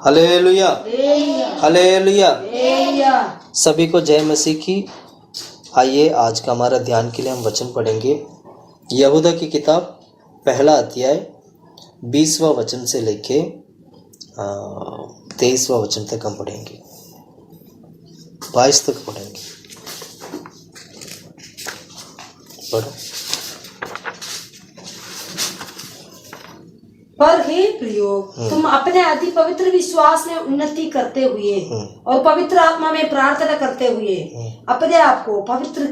Hallelujah, hallelujah. सभी को जय मसीह की। आइए आज का हमारा ध्यान के लिए हम वचन पढ़ेंगे। यहूदा की किताब पहला अध्याय 20वां वचन से लेके 23वां वचन तक हम पढ़ेंगे, 22 तक पढ़ेंगे। पढ़ो। पर हे प्रियो, तुम अपने अति पवित्र विश्वास में उन्नति करते हुए और पवित्र आत्मा में प्रार्थना करते हुए अपने आप को पवित्र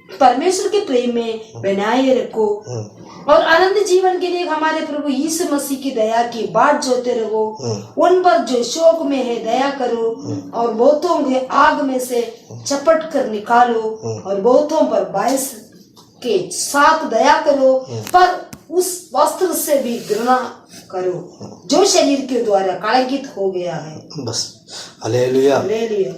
परमेश्वर के प्रेम में बनाए रखो और अनंत जीवन के लिए हमारे प्रभु यीशु मसीह की दया की बाट जोते रहो। उन पर जो शोक में है दया करो और बहुतों के आग में से चपट कर निकालो और बहुतों पर बायस के साथ दया करो, पर उस वस्त्र से भी घृणा करो जो शरीर के द्वारा कलंकित हो गया है। बस। Hallelujah, hallelujah.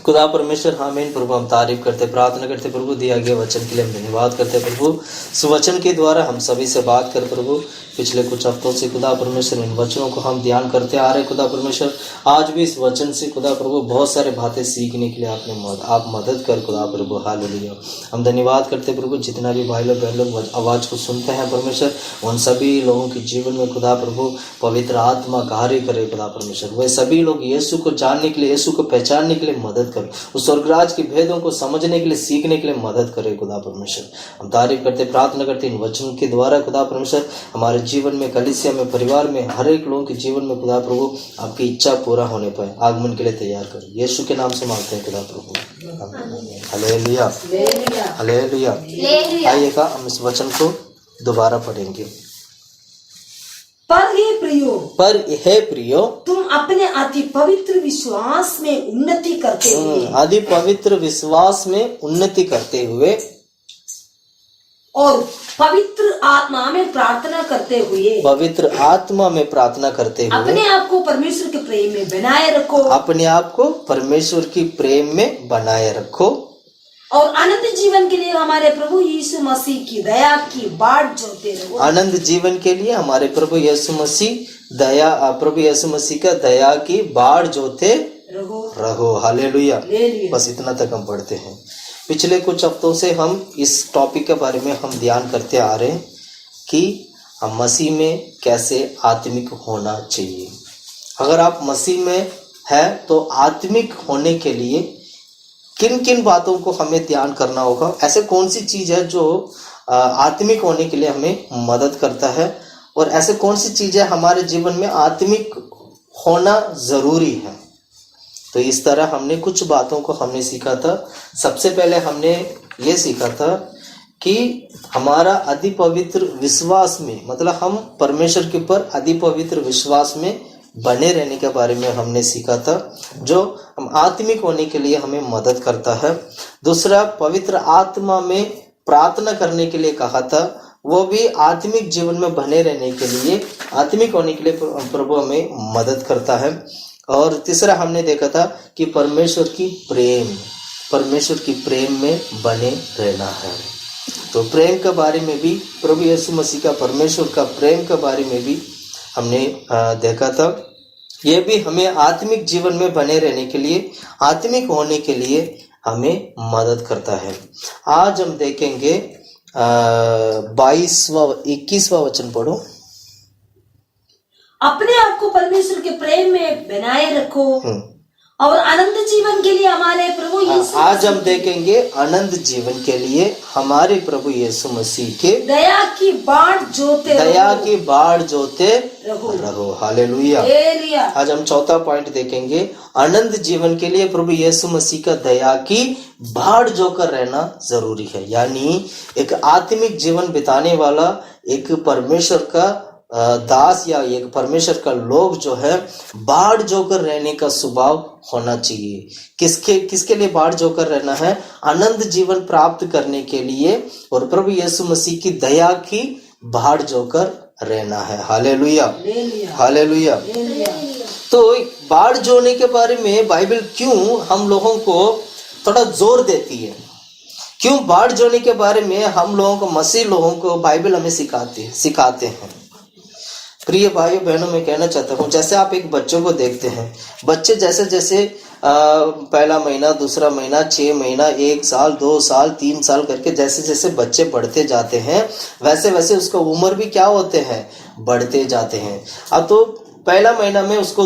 खुदा परमेश्वर, आमीन। प्रभु हम तारीफ करते, प्रार्थना करते प्रभु, दिया गया वचन के लिए हम धन्यवाद करते प्रभु। सुवचन के द्वारा हम सभी से बात कर प्रभु। पिछले कुछ हफ्तों से खुदा परमेश्वर इन वचनों को हम ध्यान करते आ रहे खुदा परमेश्वर। आज भी इस वचन से खुदा प्रभु बहुत सारे बातें सीखने के लिए आप मदद कर खुदा प्रभु। हालेलुया। हम धन्यवाद करते प्रभु, जितना भी भाई लोग बहन लोग आवाज को सुनते हैं परमेश्वर, उन सभी लोगों के जीवन में खुदा प्रभु पवित्र आत्मा कार्य करे खुदा परमेश्वर। वे सभी लोग यीशु को जानने के लिए, यीशु को पहचानने के लिए मदद कर, उस स्वर्गराज के भेदों को समझने के लिए, सीखने के लिए मदद करे खुदा परमेश्वर। हम तारीफ करते, प्रार्थना करते इन वचन के द्वारा खुदा परमेश्वर हमारे जीवन में, कलीसिया में, परिवार में, हर एक लोगों के जीवन में खुदा प्रभु आपकी इच्छा पूरा होने पाए, आगमन के लिए तैयार कर, यीशु के नाम से मांगते हैं खुदा प्रभु। Hallelujah, hallelujah. आइएगा हम इस वचन को दोबारा पढ़ेंगे। पर हे प्रियो, तुम अपने अति पवित्र विश्वास में उन्नति करते हुए, अति पवित्र विश्वास में उन्नति करते हुए और पवित्र आत्मा में प्रार्थना करते हुए, पवित्र आत्मा में प्रार्थना करते हुए अपने आप को परमेश्वर के प्रेम में बनाए रखो, अपने आप को परमेश्वर की प्रेम में बनाए रखो और अनंत जीवन के लिए हमारे प्रभु यीशु मसीह की दया की बाट जोते रहो। अनंत जीवन के लिए हमारे प्रभु यीशु मसीह दया, प्रभु यीशु मसीह का दया की बाट जोते रहो। हालेलुया। बस इतना तक हम पढ़ते हैं। पिछले कुछ हफ्तों से हम इस टॉपिक के बारे में हम ध्यान करते आ रहे हैं कि हम मसीह में कैसे आत्मिक होना चाहिए। अगर आप मसीह में है तो आत्मिक होने के लिए किन किन बातों को हमें ध्यान करना होगा, ऐसे कौन सी चीज है जो आत्मिक होने के लिए हमें मदद करता है, और ऐसे कौन सी चीजें हमारे जीवन में आत्मिक होना जरूरी है। तो इस तरह हमने कुछ बातों को हमने सीखा था। सबसे पहले हमने ये सीखा था कि हमारा अति पवित्र विश्वास में, मतलब हम परमेश्वर के ऊपर अति पवित्र विश्वास में बने रहने के बारे में हमने सीखा था, जो हम आत्मिक होने के लिए हमें मदद करता है। दूसरा, पवित्र आत्मा में प्रार्थना करने के लिए कहा था, वो भी आत्मिक जीवन में बने रहने के लिए, आत्मिक होने के लिए प्रभु हमें मदद करता है। और तीसरा हमने देखा था कि परमेश्वर की प्रेम में बने रहना है। तो प्रेम के बारे में भी, प्रभु यीशु मसीह का परमेश्वर का प्रेम के बारे में भी हमने देखा था। ये भी हमें आत्मिक जीवन में बने रहने के लिए, आत्मिक होने के लिए हमें मदद करता है। आज हम देखेंगे 21वां वचन पढ़ो। अपने आप को परमेश्वर के प्रेम में बनाए रखो और अनंत जीवन के लिए हमारे प्रभु यीशु, आज हम देखेंगे अनंत जीवन के लिए हमारे प्रभु यीशु मसीह के दया की बाट जोते रहो। हालेलुया। आज हम चौथा पॉइंट देखेंगे, अनंत जीवन के लिए प्रभु यीशु मसीह का दया की बाट जोकर रहना जरूरी है। यानी एक आत्मिक जीवन बिताने वाला एक परमेश्वर का दास या एक परमेश्वर का लोग जो है बाढ़ जोकर रहने का स्वभाव होना चाहिए। किसके लिए बाढ़ जोकर रहना है? अनंत जीवन प्राप्त करने के लिए और प्रभु यीशु मसीह की दया की बाढ़ जोकर रहना है। Hallelujah, hallelujah. तो बाढ़ जोने के बारे में बाइबल क्यों हम लोगों को थोड़ा जोर देती है? क्यों बाढ़ जोने के बारे में हम लोगों को, मसीह लोगों को बाइबल हमें सिखाते हैं? प्रिय भाइयों बहनों, मैं कहना चाहता हूँ, जैसे आप एक बच्चों को देखते हैं, बच्चे जैसे जैसे पहला महीना, दूसरा महीना, 6 महीना, 1 साल, 2 साल, 3 साल करके जैसे जैसे बच्चे बढ़ते जाते हैं, वैसे वैसे उसका उम्र भी क्या होते हैं, बढ़ते जाते हैं। अब तो पहला महीना में उसको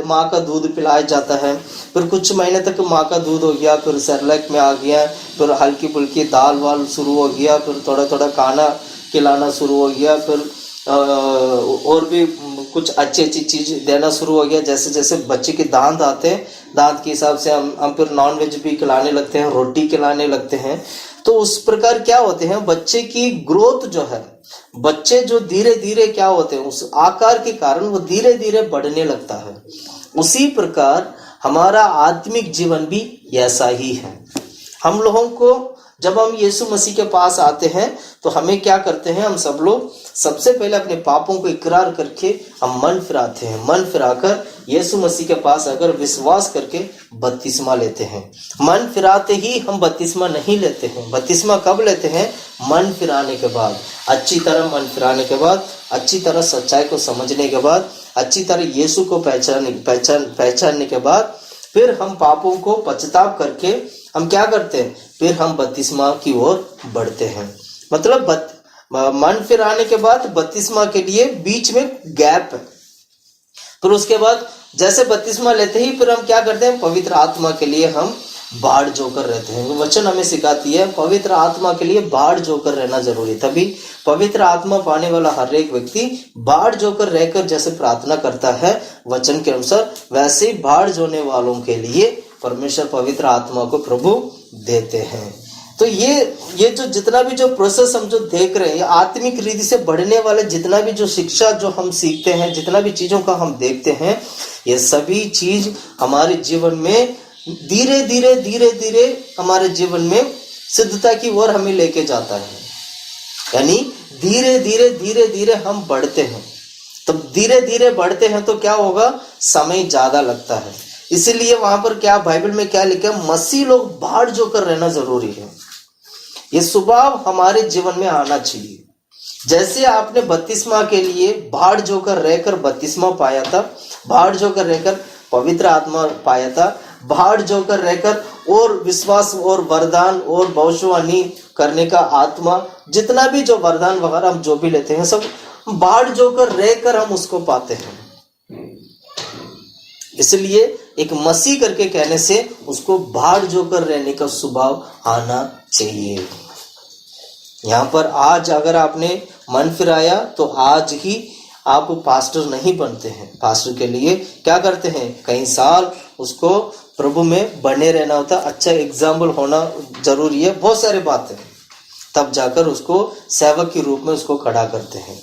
माँ का दूध पिलाया जाता है, फिर कुछ महीने तक माँ का दूध हो गया, फिर सेरेलैक में आ गया, फिर हल्की फुल्की दाल वाल शुरू हो गया, फिर थोड़ा थोड़ा खाना खिलाना शुरू हो गया, फिर और भी कुछ अच्छी अच्छी चीज देना शुरू हो गया। जैसे जैसे बच्चे के दांत आते हैं, दांत के हिसाब से हम फिर नॉन वेज भी खिलाने लगते हैं, रोटी खिलाने लगते हैं। तो उस प्रकार क्या होते हैं, बच्चे की ग्रोथ जो है, बच्चे जो धीरे धीरे क्या होते हैं, उस आकार के कारण वो धीरे धीरे बढ़ने लगता है। उसी प्रकार हमारा आत्मिक जीवन भी ऐसा ही है। हम लोगों को जब हम यीशु मसीह के पास आते हैं तो हमें क्या करते हैं, हम सब लोग सबसे पहले अपने पापों को इकरार करके हम मन फिराते हैं। मन फिराकर यीशु मसीह के पास अगर विश्वास करके बपतिस्मा लेते हैं। मन फिराते ही हम बपतिस्मा नहीं लेते हैं। बपतिस्मा कब लेते हैं, मन फिराने के बाद, अच्छी तरह मन फिराने के बाद, अच्छी तरह सच्चाई को समझने के बाद, अच्छी तरह यीशु को पहचानने के बाद, फिर हम पापों को पश्चाताप करके हम क्या करते हैं, फिर हम बपतिस्मा की ओर बढ़ते हैं। मतलब मन फिराने के बाद बपतिस्मा के लिए बीच में गैप है। फिर उसके बाद जैसे बपतिस्मा लेते ही फिर हम क्या करते हैं, पवित्र आत्मा के लिए हम बाढ़ जोकर रहते हैं। वचन हमें सिखाती है पवित्र आत्मा के लिए बाढ़ जोकर रहना जरूरी। तभी पवित्र आत्मा पाने वाला हर एक व्यक्ति बाढ़ जोकर रहकर जैसे प्रार्थना करता है वचन के अनुसार, वैसे ही बाढ़ जोने वालों के लिए परमेश्वर पवित्र आत्मा को प्रभु देते हैं। तो ये जो जितना भी जो प्रोसेस हम जो देख रहे हैं, ये आत्मिक रीति से बढ़ने वाले जितना भी जो शिक्षा जो हम सीखते हैं, जितना भी चीजों का हम देखते हैं, ये सभी चीज हमारे जीवन में धीरे धीरे धीरे धीरे हमारे जीवन में सिद्धता की ओर हमें लेके जाता है। यानी धीरे धीरे धीरे धीरे हम बढ़ते हैं। तब धीरे धीरे बढ़ते हैं तो क्या होगा, समय ज्यादा लगता है। इसीलिए वहां पर क्या बाइबल में क्या लिखा है, मसीह लोग बाढ़ जोकर रहना जरूरी है। ये स्वभाव हमारे जीवन में आना चाहिए। जैसे आपने बपतिस्मा के लिए बाढ़ जोकर रहकर बपतिस्मा पाया था, बाढ़ जोकर रहकर पवित्र आत्मा पाया था, बाढ़ जोकर रहकर और विश्वास और वरदान और भविष्यवाणी करने का आत्मा, जितना भी जो वरदान वगैरह हम जो भी लेते हैं सब बाढ़ जोकर रहकर हम उसको पाते हैं। इसलिए एक मसीह करके कहने से उसको बाढ़ जोकर रहने का स्वभाव आना चाहिए। यहाँ पर आज अगर आपने मन फिराया तो आज ही आप पास्टर नहीं बनते हैं। पास्टर के लिए क्या करते हैं, कई साल उसको प्रभु में बने रहना होता, अच्छा एग्जाम्पल होना जरूरी है, बहुत सारी बातें, तब जाकर उसको सेवक के रूप में उसको खड़ा करते हैं,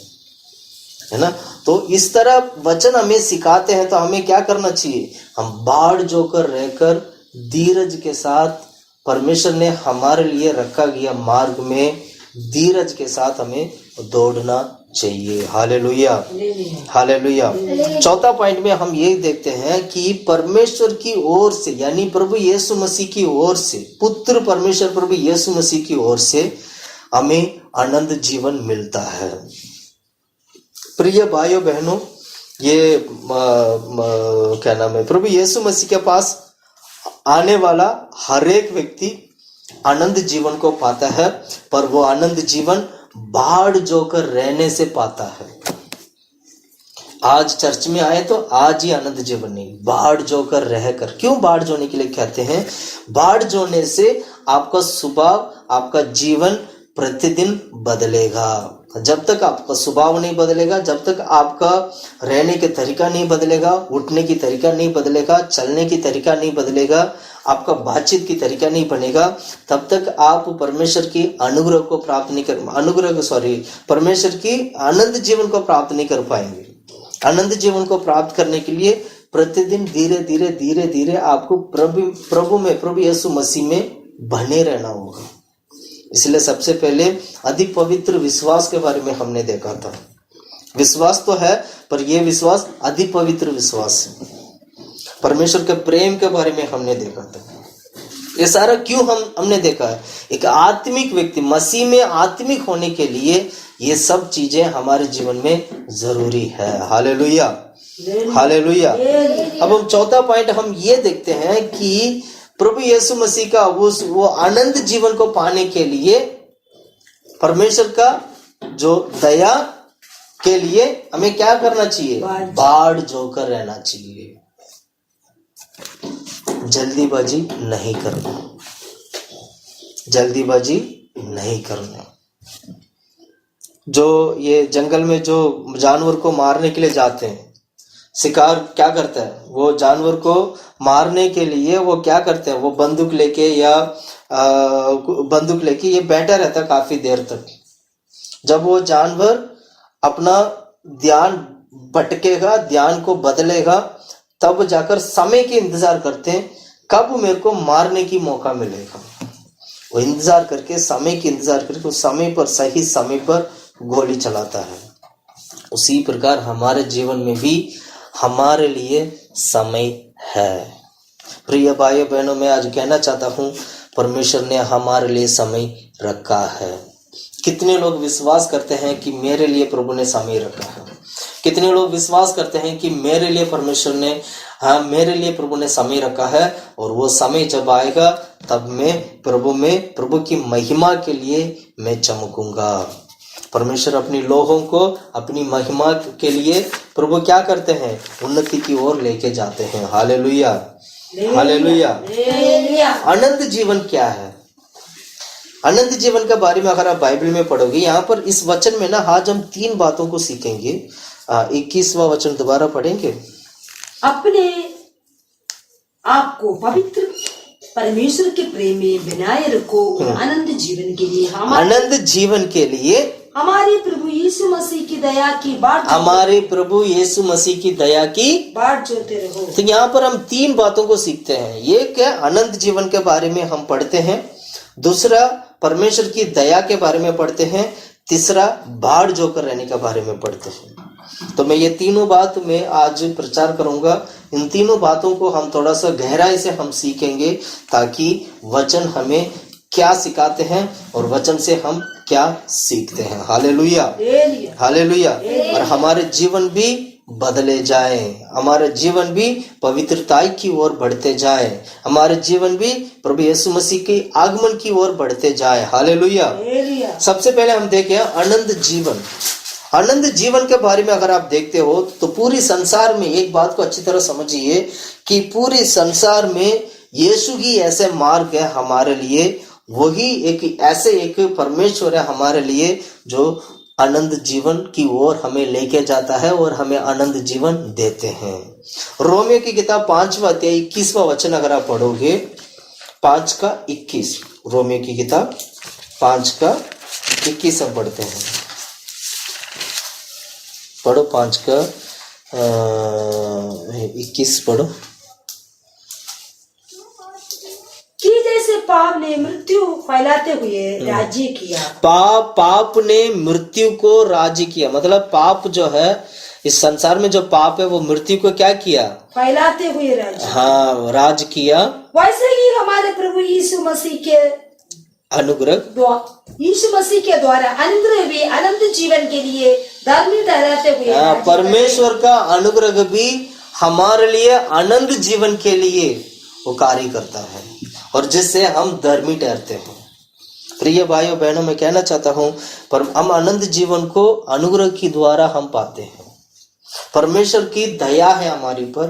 है ना। तो इस तरह वचन हमें सिखाते हैं। तो हमें क्या करना चाहिए, हम बाढ़ जोकर रहकर धीरज के साथ परमेश्वर ने हमारे लिए रखा गया मार्ग में धीरज के साथ हमें दौड़ना चाहिए। Hallelujah, hallelujah. चौथा पॉइंट में हम ये देखते हैं कि परमेश्वर की ओर से, यानी प्रभु यीशु मसीह की ओर से, पुत्र परमेश्वर प्रभु यीशु मसीह की ओर से हमें आनंद जीवन मिलता है। प्रिय भाइयों बहनों, ये क्या नाम है, प्रभु यीशु मसीह के पास आने वाला हर एक व्यक्ति आनंद जीवन को पाता है, पर वो आनंद जीवन बाढ़ जोकर रहने से पाता है। आज चर्च में आए तो आज ही आनंद जीवन नहीं, बाढ़ जोकर रहकर। क्यों बाढ़ जोने के लिए कहते हैं, बाढ़ जोने से आपका स्वभाव, आपका जीवन प्रतिदिन बदलेगा। जब तक आपका स्वभाव नहीं बदलेगा, जब तक आपका रहने के तरीका नहीं बदलेगा, उठने की तरीका नहीं बदलेगा, चलने की तरीका नहीं बदलेगा, आपका बातचीत की तरीका नहीं बनेगा, तब तक आप परमेश्वर की अनुग्रह को प्राप्त नहीं कर परमेश्वर की आनंद जीवन को प्राप्त नहीं कर पाएंगे। आनंद जीवन को प्राप्त करने के लिए प्रतिदिन धीरे धीरे धीरे धीरे आपको प्रभु यीशु मसीह में बने रहना होगा। इसलिए सबसे पहले अधिक पवित्र विश्वास के बारे में हमने देखा था। विश्वास तो है, पर यह विश्वास अधिक पवित्र विश्वास है। परमेश्वर के प्रेम के बारे में हमने देखा था। ये सारा क्यों हमने देखा है? एक आत्मिक व्यक्ति मसीह में आत्मिक होने के लिए ये सब चीजें हमारे जीवन में जरूरी है। Hallelujah, hallelujah. अब हम चौथा पॉइंट हम ये देखते हैं कि प्रभु यीशु मसीह का वो आनंद जीवन को पाने के लिए परमेश्वर का जो दया के लिए हमें क्या करना चाहिए? बाढ़ जोकर रहना चाहिए, जल्दीबाजी नहीं करना, जल्दीबाजी नहीं करना। जो ये जंगल में जो जानवर को मारने के लिए जाते हैं, शिकार क्या करता है? वो जानवर को मारने के लिए वो क्या करते हैं? वो बंदूक लेके या बंदूक लेके ये बैठा रहता काफी देर तक। जब वो जानवर अपना ध्यान भटकेगा, ध्यान को बदलेगा, तब जाकर समय के इंतजार करते हैं कब मेरे को मारने की मौका मिलेगा। वो इंतजार करके, समय की इंतजार करके उस समय पर, सही समय पर गोली चलाता है। उसी प्रकार हमारे जीवन में भी हमारे लिए समय है। प्रिय भाइयों बहनों, मैं आज कहना चाहता हूँ परमेश्वर ने हमारे लिए समय रखा है। कितने लोग विश्वास करते हैं कि मेरे लिए प्रभु ने समय रखा है? कितने लोग विश्वास करते हैं कि मेरे लिए परमेश्वर ने, मेरे लिए प्रभु ने समय रखा है और वो समय जब आएगा तब मैं प्रभु की महिमा के लिए मैं चमकूंगा। परमेश्वर अपनी लोगों को अपनी महिमा के लिए प्रभु क्या करते हैं? उन्नति की ओर लेके जाते हैं। Hallelujah, hallelujah. आनंद जीवन क्या है? अनंत जीवन के बारे में अगर आप बाइबल में पढ़ोगे, यहाँ पर इस वचन में ना आज हम 3 बातों को सीखेंगे। 21वां वचन दोबारा पढ़ेंगे। अपने आप को पवित्र परमेश्वर के प्रेम में बनाए रखो, आनंद जीवन के लिए आनंद जीवन के लिए हमारे प्रभु यीशु मसीह की दया की बाट, हमारे प्रभु यीशु मसीह की दया की बाट जोते रहो। तो यहाँ पर हम 3 बातों को सीखते हैं। ये क्या? अनंत जीवन के बारे में हम पढ़ते हैं। दूसरा, परमेश्वर की दया के बारे में पढ़ते हैं। तीसरा, बाढ़ जोकर रहने के बारे में पढ़ते हैं। तो मैं ये तीनों बात मैं आज प्रचार करूंगा। इन तीनों बातों को हम थोड़ा सा गहराई से हम सीखेंगे ताकि वचन हमें क्या सिखाते हैं और वचन से हम क्या सीखते हैं। Hallelujah, hallelujah. और हमारे जीवन भी बदले जाए, हमारे जीवन भी पवित्रता की ओर बढ़ते जाए, हमारे जीवन भी प्रभु यीशु मसीह के आगमन की ओर बढ़ते जाए। हालेलुया। सबसे पहले हम देखें आनंद जीवन। आनंद जीवन के बारे में अगर आप देखते हो तो पूरी संसार में एक बात को अच्छी तरह समझिए कि पूरी संसार में यीशु ही ऐसे मार्ग है हमारे लिए, वही एक परमेश्वर है हमारे लिए जो आनंद जीवन की ओर हमें लेके जाता है और हमें आनंद जीवन देते हैं। रोमियो की किताब 5वां अध्याय 21वां वचन अगर आप पढ़ोगे, 5 का 21, रोमियो की किताब 5 का 21 हम पढ़ते हैं। पढ़ो 5 का 21 पढ़ो। कि जैसे पाप ने मृत्यु फैलाते हुए राज्य किया, पाप ने मृत्यु को राज्य किया। मतलब पाप जो है इस संसार में, जो पाप है वो मृत्यु को क्या किया? फैलाते हुए राज्य, हाँ, राज किया। वैसे ही हमारे प्रभु यीशु मसीह के द्वारा अनंत जीवन के लिए धर्मी ठहराते हुए परमेश्वर का अनुग्रह भी हमारे लिए अनंत जीवन के लिए वो कार्य करता है और जिससे हम धर्मी ठहरते हैं। प्रिय भाइयों बहनों, मैं कहना चाहता हूं पर हम अनंत जीवन को अनुग्रह की द्वारा हम पाते हैं। परमेश्वर की दया है हमारे ऊपर,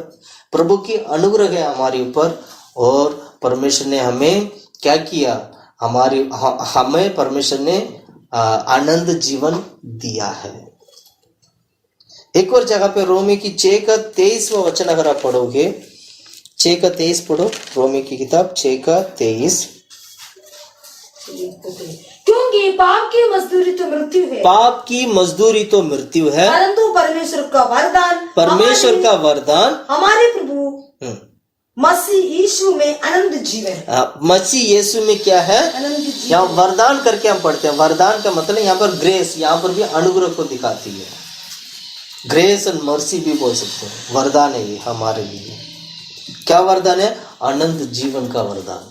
प्रभु की अनुग्रह है हमारे ऊपर और परमेश्वर ने हमें क्या किया? हमें परमेश्वर ने आनंद जीवन दिया है। एक और जगह पे रोमी की 6 का 23वां वचन अगर आप पढ़ोगे, 6 का 23 पढ़ो, रोमी की किताब 6 का 23। क्योंकि पाप की मजदूरी तो मृत्यु है, पाप की मजदूरी तो मृत्यु है, परंतु परमेश्वर का वरदान हमारे प्रभु मसीह यीशु में अनंत जीवन। मसीह यीशु में क्या है? यहाँ वरदान करके हम पढ़ते हैं। वरदान का मतलब यहाँ पर ग्रेस, यहाँ पर भी अनुग्रह को दिखाती है। ग्रेस और मर्सी भी बोल सकते हैं। वरदान है ये हमारे लिए। क्या वरदान है? अनंत जीवन का वरदान।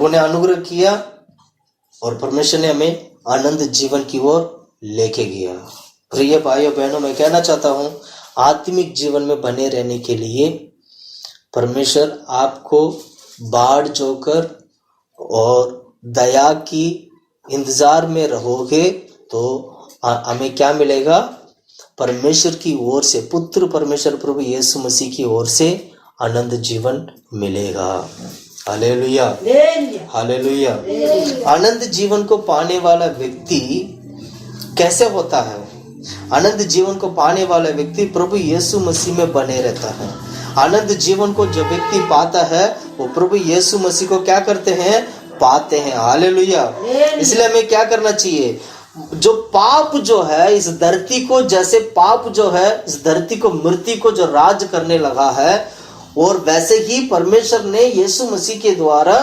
प्रभु ने अनुग्रह किया और परमेश्वर ने हमें आनंद जीवन की ओर लेके गया। प्रिय भाइयों बहनों, मैं कहना चाहता हूं, आत्मिक जीवन में बने रहने के लिए परमेश्वर आपको बाढ़ जोकर और दया की इंतजार में रहोगे तो हमें क्या मिलेगा? परमेश्वर की ओर से, पुत्र परमेश्वर प्रभु यीशु मसीह की ओर से आनंद जीवन मिलेगा। Hallelujah, hallelujah. आनंद जीवन को पाने वाला व्यक्ति कैसे होता है? आनंद जीवन को पाने वाला व्यक्ति प्रभु यीशु मसीह में बने रहता है। आनंद जीवन को जो व्यक्ति पाता है वो प्रभु यीशु मसीह को क्या करते हैं? पाते हैं। हालेलुया। इसलिए हमें क्या करना चाहिए? जो पाप जो है इस धरती को, जैसे पाप जो है इस धरती को, मृत्यु को जो राज करने लगा है, और वैसे ही परमेश्वर ने यीशु मसीह के द्वारा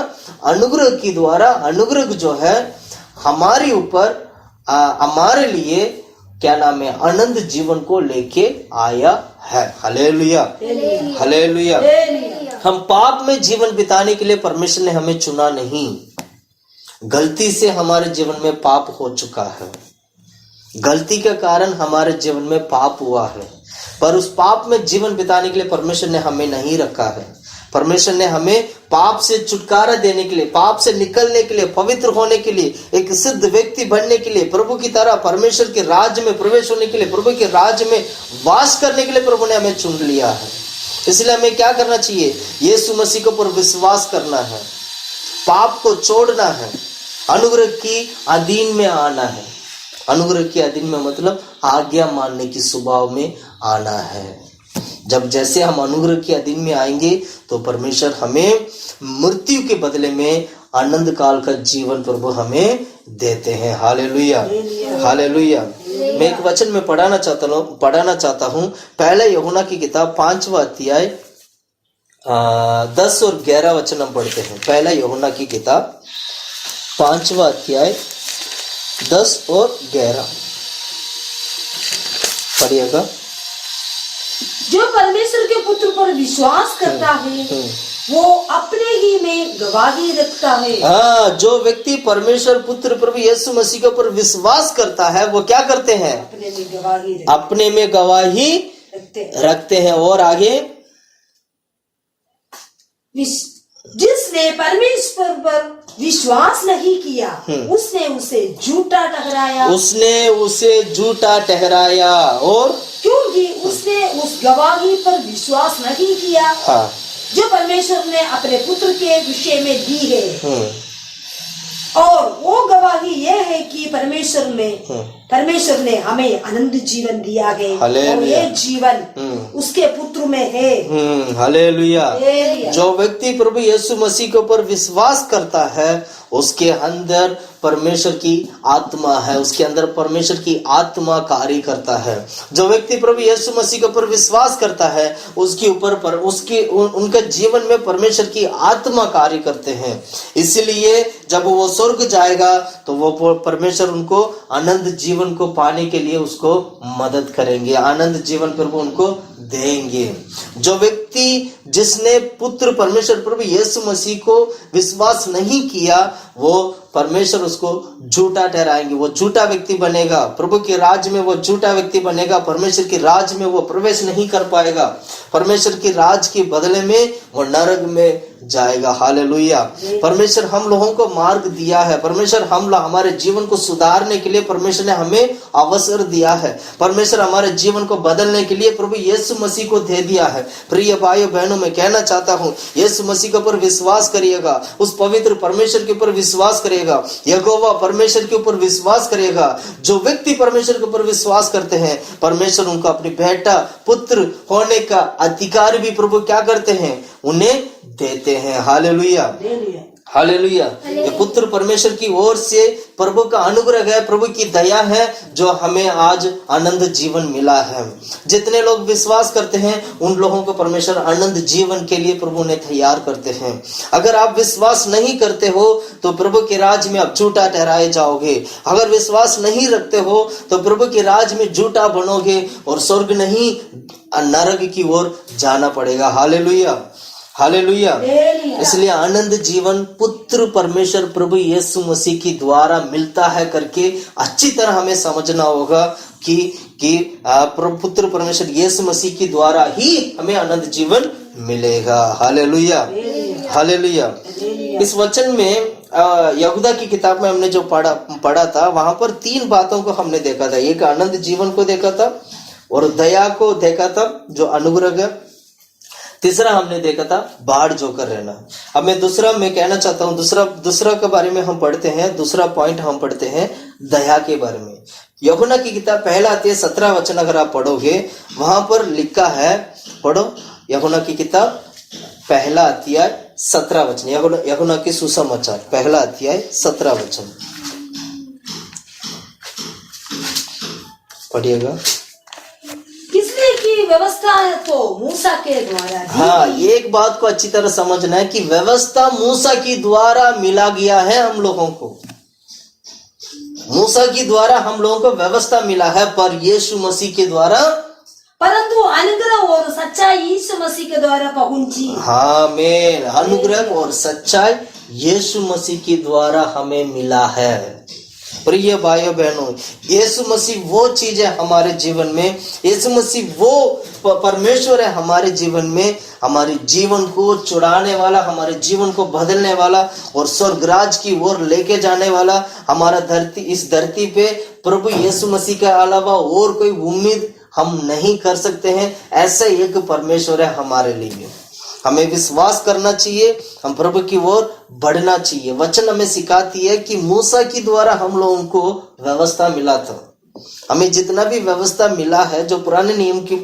अनुग्रह जो है हमारे ऊपर, हमारे लिए क्या नाम है, आनंद जीवन को लेके आया है। Hallelujah, hallelujah. हम पाप में जीवन बिताने के लिए परमेश्वर ने हमें चुना नहीं। गलती से हमारे जीवन में पाप हो चुका है, गलती के कारण हमारे जीवन में पाप हुआ है, पर उस पाप में जीवन बिताने के लिए परमेश्वर ने हमें नहीं रखा है। परमेश्वर ने हमें पाप से छुटकारा देने के लिए, पाप से निकलने के लिए, पवित्र होने के लिए, एक सिद्ध व्यक्ति बनने के लिए, प्रभु की तरह परमेश्वर के राज्य में प्रवेश होने के लिए, प्रभु के राज्य में वास करने के लिए प्रभु ने हमें चुन लिया है। इसलिए हमें क्या करना चाहिए? यीशु मसीह के ऊपर विश्वास करना है, पाप को छोड़ना है, अनुग्रह की अधीन में आना है। अनुग्रह की अधीन में मतलब आज्ञा मानने की स्वभाव में आना है। जब जैसे हम अनुग्रह के अधीन में आएंगे तो परमेश्वर हमें मृत्यु के बदले में आनंद काल का जीवन प्रभु हमें देते हैं। Hallelujah, hallelujah. मैं एक वचन में पढ़ाना चाहता हूँ। पहले यूहन्ना की किताब 5वां अध्याय 10 और 11 वचन हम पढ़ते हैं। पहला यूहन्ना की किताब 5वां अध्याय 10 और 11 पढ़िएगा। जो परमेश्वर के पुत्र पर विश्वास करता है वो अपने ही में गवाही रखता है। हाँ, जो व्यक्ति परमेश्वर पुत्र प्रभु यीशु मसीह के ऊपर विश्वास करता है वो क्या करते हैं? अपने में गवाही रखते हैं। और आगे, जिसने परमेश्वर पर विश्वास नहीं किया उसने उसे झूठा ठहराया, और क्योंकि उसने उस गवाही पर विश्वास नहीं किया। हाँ। जो परमेश्वर ने अपने पुत्र के विषय में दी है। और वो गवाही यह है कि परमेश्वर ने हमें आनंद जीवन दिया है और ये जीवन उसके पुत्र में है। हालेलुया। जो व्यक्ति प्रभु यीशु मसीह के ऊपर विश्वास करता है उसके अंदर परमेश्वर की आत्मा है, उसके अंदर परमेश्वर की आत्मा कार्य करता है। जो व्यक्ति प्रभु यीशु मसीह के ऊपर विश्वास करता है उसके ऊपर उनके जीवन में परमेश्वर की आत्मा कार्य करते हैं। इसलिए जब वो स्वर्ग जाएगा तो वो परमेश्वर उनको आनंद जीवन को पाने के लिए उसको मदद करेंगे, आनंद जीवन प्रभु उनको देंगे। जो व्यक्ति जिसने पुत्र परमेश्वर प्रभु यीशु मसीह को विश्वास नहीं किया वो परमेश्वर उसको झूठा ठहराएंगे, वो झूठा व्यक्ति बनेगा, प्रभु के राज्य में वो झूठा व्यक्ति बनेगा, परमेश्वर के राज्य में वो प्रवेश नहीं कर पाएगा, परमेश्वर के राज्य के बदले में वो नरक में जाएगा। हालेलुया। परमेश्वर हम लोगों को मार्ग दिया है, परमेश्वर हमारे जीवन को सुधारने के लिए परमेश्वर ने हमें अवसर दिया है, परमेश्वर हमारे जीवन को बदलने के लिए प्रभु यीशु मसीह को दे दिया है। प्रिय भाइयों बहनों, मैं कहना चाहता हूँ यीशु मसीह के ऊपर विश्वास करिएगा, उस पवित्र परमेश्वर के ऊपर विश्वास करिएगा, यहोवा परमेश्वर के ऊपर विश्वास करिएगा। जो व्यक्ति परमेश्वर के ऊपर विश्वास करते हैं परमेश्वर उनको अपनी बेटा पुत्र होने का अधिकार भी प्रभु क्या करते हैं? उन्हें देते हैं। Hallelujah, hallelujah. ये पुत्र परमेश्वर की ओर से प्रभु का अनुग्रह है, प्रभु की दया है जो हमें आज आनंद जीवन मिला है। जितने लोग विश्वास करते हैं उन लोगों को परमेश्वर आनंद जीवन के लिए प्रभु ने तैयार करते हैं। अगर आप विश्वास नहीं करते हो तो प्रभु के राज्य में आप झूठा ठहराए जाओगे। अगर विश्वास नहीं रखते हो तो प्रभु के राज्य में झूठा बनोगे और स्वर्ग नहीं नरक की ओर जाना पड़ेगा। हालेलुया। हालेलुया। हालेलुया। इसलिए आनंद जीवन पुत्र परमेश्वर प्रभु यीशु मसीह की द्वारा मिलता है करके अच्छी तरह हमें समझना होगा कि पुत्र परमेश्वर यीशु मसीह की द्वारा ही हमें आनंद जीवन मिलेगा। Hallelujah, hallelujah. इस वचन में यहूदा की किताब में हमने जो पढ़ा था, वहां पर 3 बातों को हमने देखा था। एक आनंद जीवन को देखा था, और दया को देखा था जो अनुग्रह है। तीसरा हमने देखा था बाढ़ जोकर रहना। अब मैं कहना चाहता हूं, दूसरा के बारे में हम पढ़ते हैं। दूसरा पॉइंट हम पढ़ते हैं दया के बारे में। यूहन्ना की किताब 1 अध्याय 17 वचन अगर आप पढ़ोगे, वहां पर लिखा है, पढ़ो यूहन्ना की किताब 1 अध्याय 17 वचन, यूहन्ना की सुसमाचार 1 अध्याय 17 वचन पढ़िएगा। इसलिए कि व्यवस्था तो मूसा के द्वारा। हाँ, एक बात को अच्छी तरह समझना है कि व्यवस्था मूसा की द्वारा मिला गया है हम लोगों को। मूसा की द्वारा हम लोगों को व्यवस्था मिला है, पर यीशु मसीह के द्वारा, परंतु अनुग्रह और सच्चाई यीशु मसीह के द्वारा पहुंची। हाँ मेन, अनुग्रह और सच्चाई यीशु मसीह के द्वारा हमें मिला है। प्रिय भाइयों बहनों, यीशु मसीह वो चीज है हमारे जीवन में, यीशु मसीह वो परमेश्वर है हमारे जीवन में, हमारे जीवन को चुराने वाला, हमारे जीवन को बदलने वाला और स्वर्गराज की ओर लेके जाने वाला। हमारा इस धरती पे प्रभु यीशु मसीह के अलावा और कोई उम्मीद हम नहीं कर सकते हैं। ऐसा एक परमेश्वर है हमारे लिए। हमें विश्वास करना चाहिए, हम प्रभु की ओर बढ़ना चाहिए। वचन हमें सिखाती है कि मूसा की द्वारा हम लोगों को व्यवस्था मिला था। हमें जितना भी व्यवस्था मिला है, जो पुराने नियम की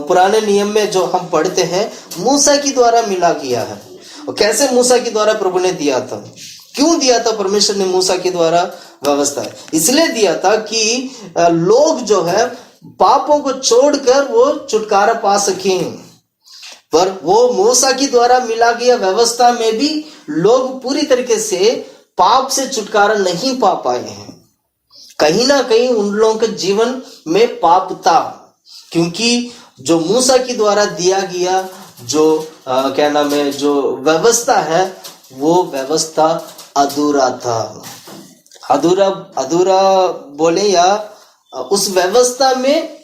पुराने नियम में जो हम पढ़ते हैं, मूसा की द्वारा मिला गया है। और कैसे मूसा की द्वारा प्रभु ने दिया था, क्यों दिया था परमेश्वर ने मूसा के द्वारा व्यवस्था? इसलिए दिया था कि लोग जो है पापों को छोड़कर वो छुटकारा पा सकें। पर वो मूसा की द्वारा मिला गया व्यवस्था में भी लोग पूरी तरीके से पाप से छुटकारा नहीं पा पाए हैं। कहीं ना कहीं उन लोगों के जीवन में पाप था, क्योंकि जो मूसा की द्वारा दिया गया जो क्या नाम है, जो व्यवस्था है, वो व्यवस्था अधूरा था। अधूरा बोले या उस व्यवस्था में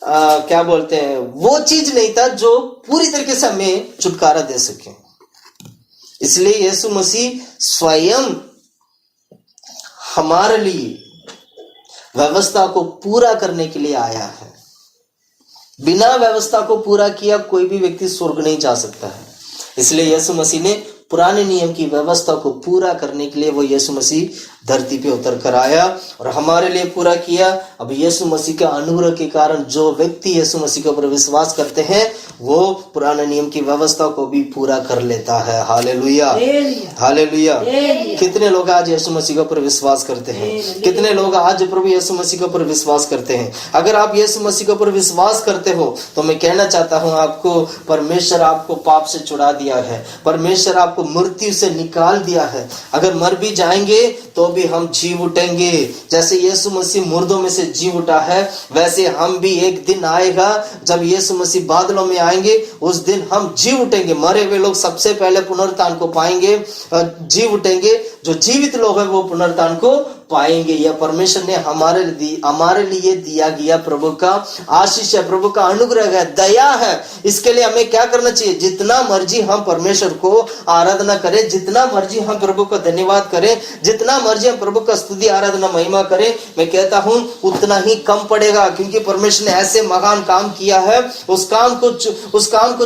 क्या बोलते हैं, वो चीज नहीं था जो पूरी तरीके से हमें छुटकारा दे सके। इसलिए यीशु मसीह स्वयं हमारे लिए व्यवस्था को पूरा करने के लिए आया है। बिना व्यवस्था को पूरा किया कोई भी व्यक्ति स्वर्ग नहीं जा सकता है। इसलिए यीशु मसीह ने पुराने नियम की व्यवस्था को पूरा करने के लिए वो यीशु मसीह धरती पे उतर कर आया और हमारे लिए पूरा किया। अब यीशु मसीह के अनुग्रह के कारण जो व्यक्ति यीशु मसीह के ऊपर विश्वास करते हैं, वो पुराने नियम की व्यवस्था को भी पूरा कर लेता है। Hallelujah, hallelujah. कितने लोग आज यीशु मसीह के ऊपर विश्वास करते हैं? कितने लोग आज प्रभु यीशु मसीह के ऊपर विश्वास करते हैं? अगर आप यीशु मसीह के ऊपर विश्वास करते हो तो मैं कहना चाहता हूं आपको, परमेश्वर आपको पाप से छुड़ा दिया है, परमेश्वर आपको मृत्यु से निकाल दिया है। अगर मर भी जाएंगे तो भी हम जी उठेंगे। जैसे यीशु मसीह मुर्दों में से जी उठा है, वैसे हम भी एक दिन आएगा जब यीशु मसीह बादलों में आएंगे, उस दिन हम जी उठेंगे। मरे हुए लोग सबसे पहले पुनरुत्थान को पाएंगे, जी उठेंगे। जो जीवित लोग हैं वो पुनरुत्थान को पाएंगे। यह परमेश्वर ने हमारे लिए दिया गया प्रभु का आशीष है, प्रभु का अनुग्रह है, दया है। इसके लिए हमें क्या करना चाहिए? जितना मर्जी हम परमेश्वर को आराधना करें, जितना मर्जी हम प्रभु को धन्यवाद करें, जितना मर्जी हम प्रभु का स्तुति आराधना महिमा करें, मैं कहता हूं उतना ही कम पड़ेगा। क्योंकि परमेश्वर ने ऐसे महान काम किया है, उस काम को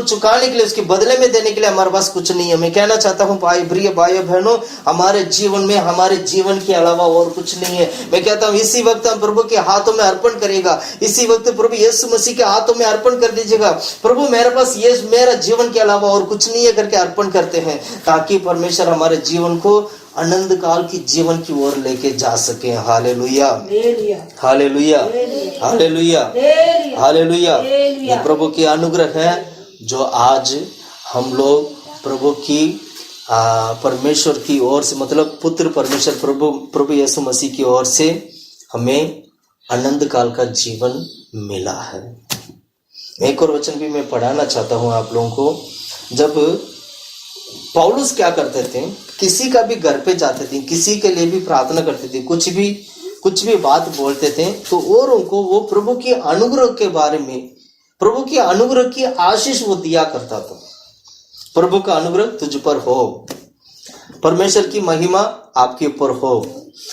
चुकाने के लिए, उसके बदले में देने के लिए हमारे पास कुछ नहीं है। मैं कहना चाहता हूं प्रिय भाइयों बहनों, हमारे जीवन में, हमारे जीवन के अलावा और कुछ नहीं है। मैं कहता हूं इसी वक्त हम प्रभु के हाथों में अर्पण करेगा, इसी वक्त प्रभु यीशु मसीह के हाथों में अर्पण कर दीजिएगा। प्रभु मेरे पास ये मेरा जीवन के अलावा और कुछ नहीं है करके अर्पण करते हैं, ताकि परमेश्वर हमारे जीवन को आनंद काल की जीवन की ओर लेके जा सके। Hallelujah, hallelujah, hallelujah, hallelujah. ये प्रभु की अनुग्रह है जो आज हम लोग प्रभु की परमेश्वर की ओर से, मतलब पुत्र परमेश्वर प्रभु यीशु मसीह की ओर से हमें आनंद काल का जीवन मिला है। एक और वचन भी मैं पढ़ाना चाहता हूं आप लोगों को। जब पौलुस क्या करते थे, किसी का भी घर पे जाते थे, किसी के लिए भी प्रार्थना करते थे, कुछ भी बात बोलते थे, तो और उनको वो प्रभु की अनुग्रह के बारे में, प्रभु की अनुग्रह की आशीष वो दिया करता था। प्रभु का अनुग्रह तुझ पर हो, परमेश्वर की महिमा आपके ऊपर हो,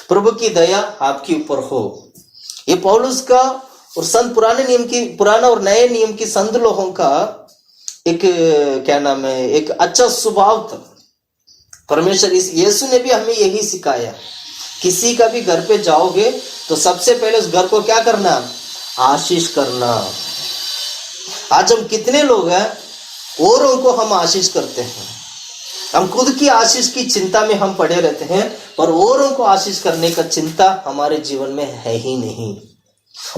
प्रभु की दया आपके ऊपर हो। ये पौलुस का और संत पुराना और नए नियम की संत लोगों का एक क्या नाम है, एक अच्छा स्वभाव था। परमेश्वर इस यीशु ने भी हमें यही सिखाया, किसी का भी घर पे जाओगे तो सबसे पहले उस घर को क्या करना, आशीष करना। आज हम कितने लोग हैं औरों को हम आशीष करते हैं, हम खुद की आशीष की चिंता में हम पड़े रहते हैं, पर औरों को आशीष करने का चिंता हमारे जीवन में है ही नहीं।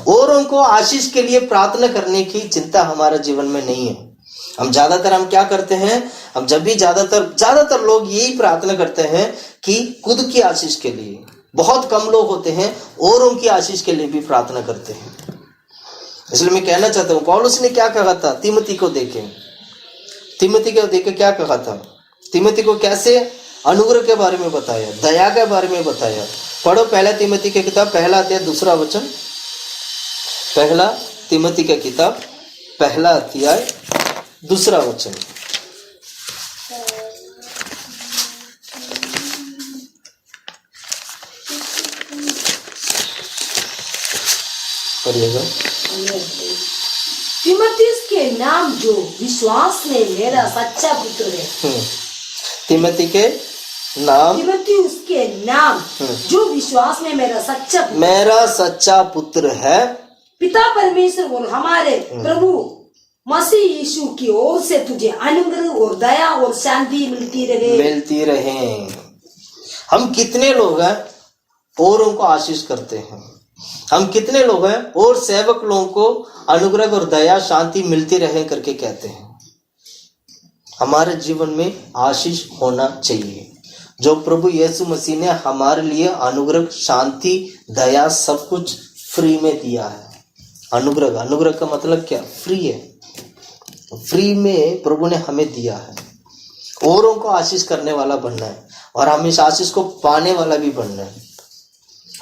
औरों को आशीष के लिए प्रार्थना करने की चिंता हमारे जीवन में नहीं है। हम क्या करते हैं, हम जब भी ज्यादातर लोग यही प्रार्थना करते हैं कि खुद की आशीष के लिए। बहुत कम लोग होते हैं औरों की आशीष के लिए भी प्रार्थना करते हैं। इसलिए मैं कहना चाहता हूँ, पौलुस ने क्या कहा था तिमोथी को देके क्या कहा था, तिमोथी को कैसे अनुग्रह के बारे में बताया, दया के बारे में बताया। पढ़ो पहला तिमोथी की किताब, पहला अध्याय 2 वचन। पहला तिमोथी की किताब, पहला अध्याय 2 वचन। पढ़िएगा। तीमुथियुस के नाम जो विश्वास में मेरा सच्चा पुत्र है। तिमोथी के नाम, तीमुथियुस के नाम जो विश्वास में मेरा सच्चा पुत्र है, पिता परमेश्वर और हमारे प्रभु मसीह यीशु की ओर से तुझे अनुग्रह और दया और शांति मिलती रहे। हम कितने लोग हैं औरों को आशीष करते हैं, हम कितने लोग हैं और सेवक लोगों को अनुग्रह और दया शांति मिलती रहे करके कहते हैं। हमारे जीवन में आशीष होना चाहिए। जो प्रभु यीशु मसीह ने हमारे लिए अनुग्रह, शांति, दया सब कुछ फ्री में दिया है। अनुग्रह का मतलब क्या, फ्री है। फ्री में प्रभु ने हमें दिया है। औरों को आशीष करने वाला बनना है और हमें इस आशीष को पाने वाला भी बनना है।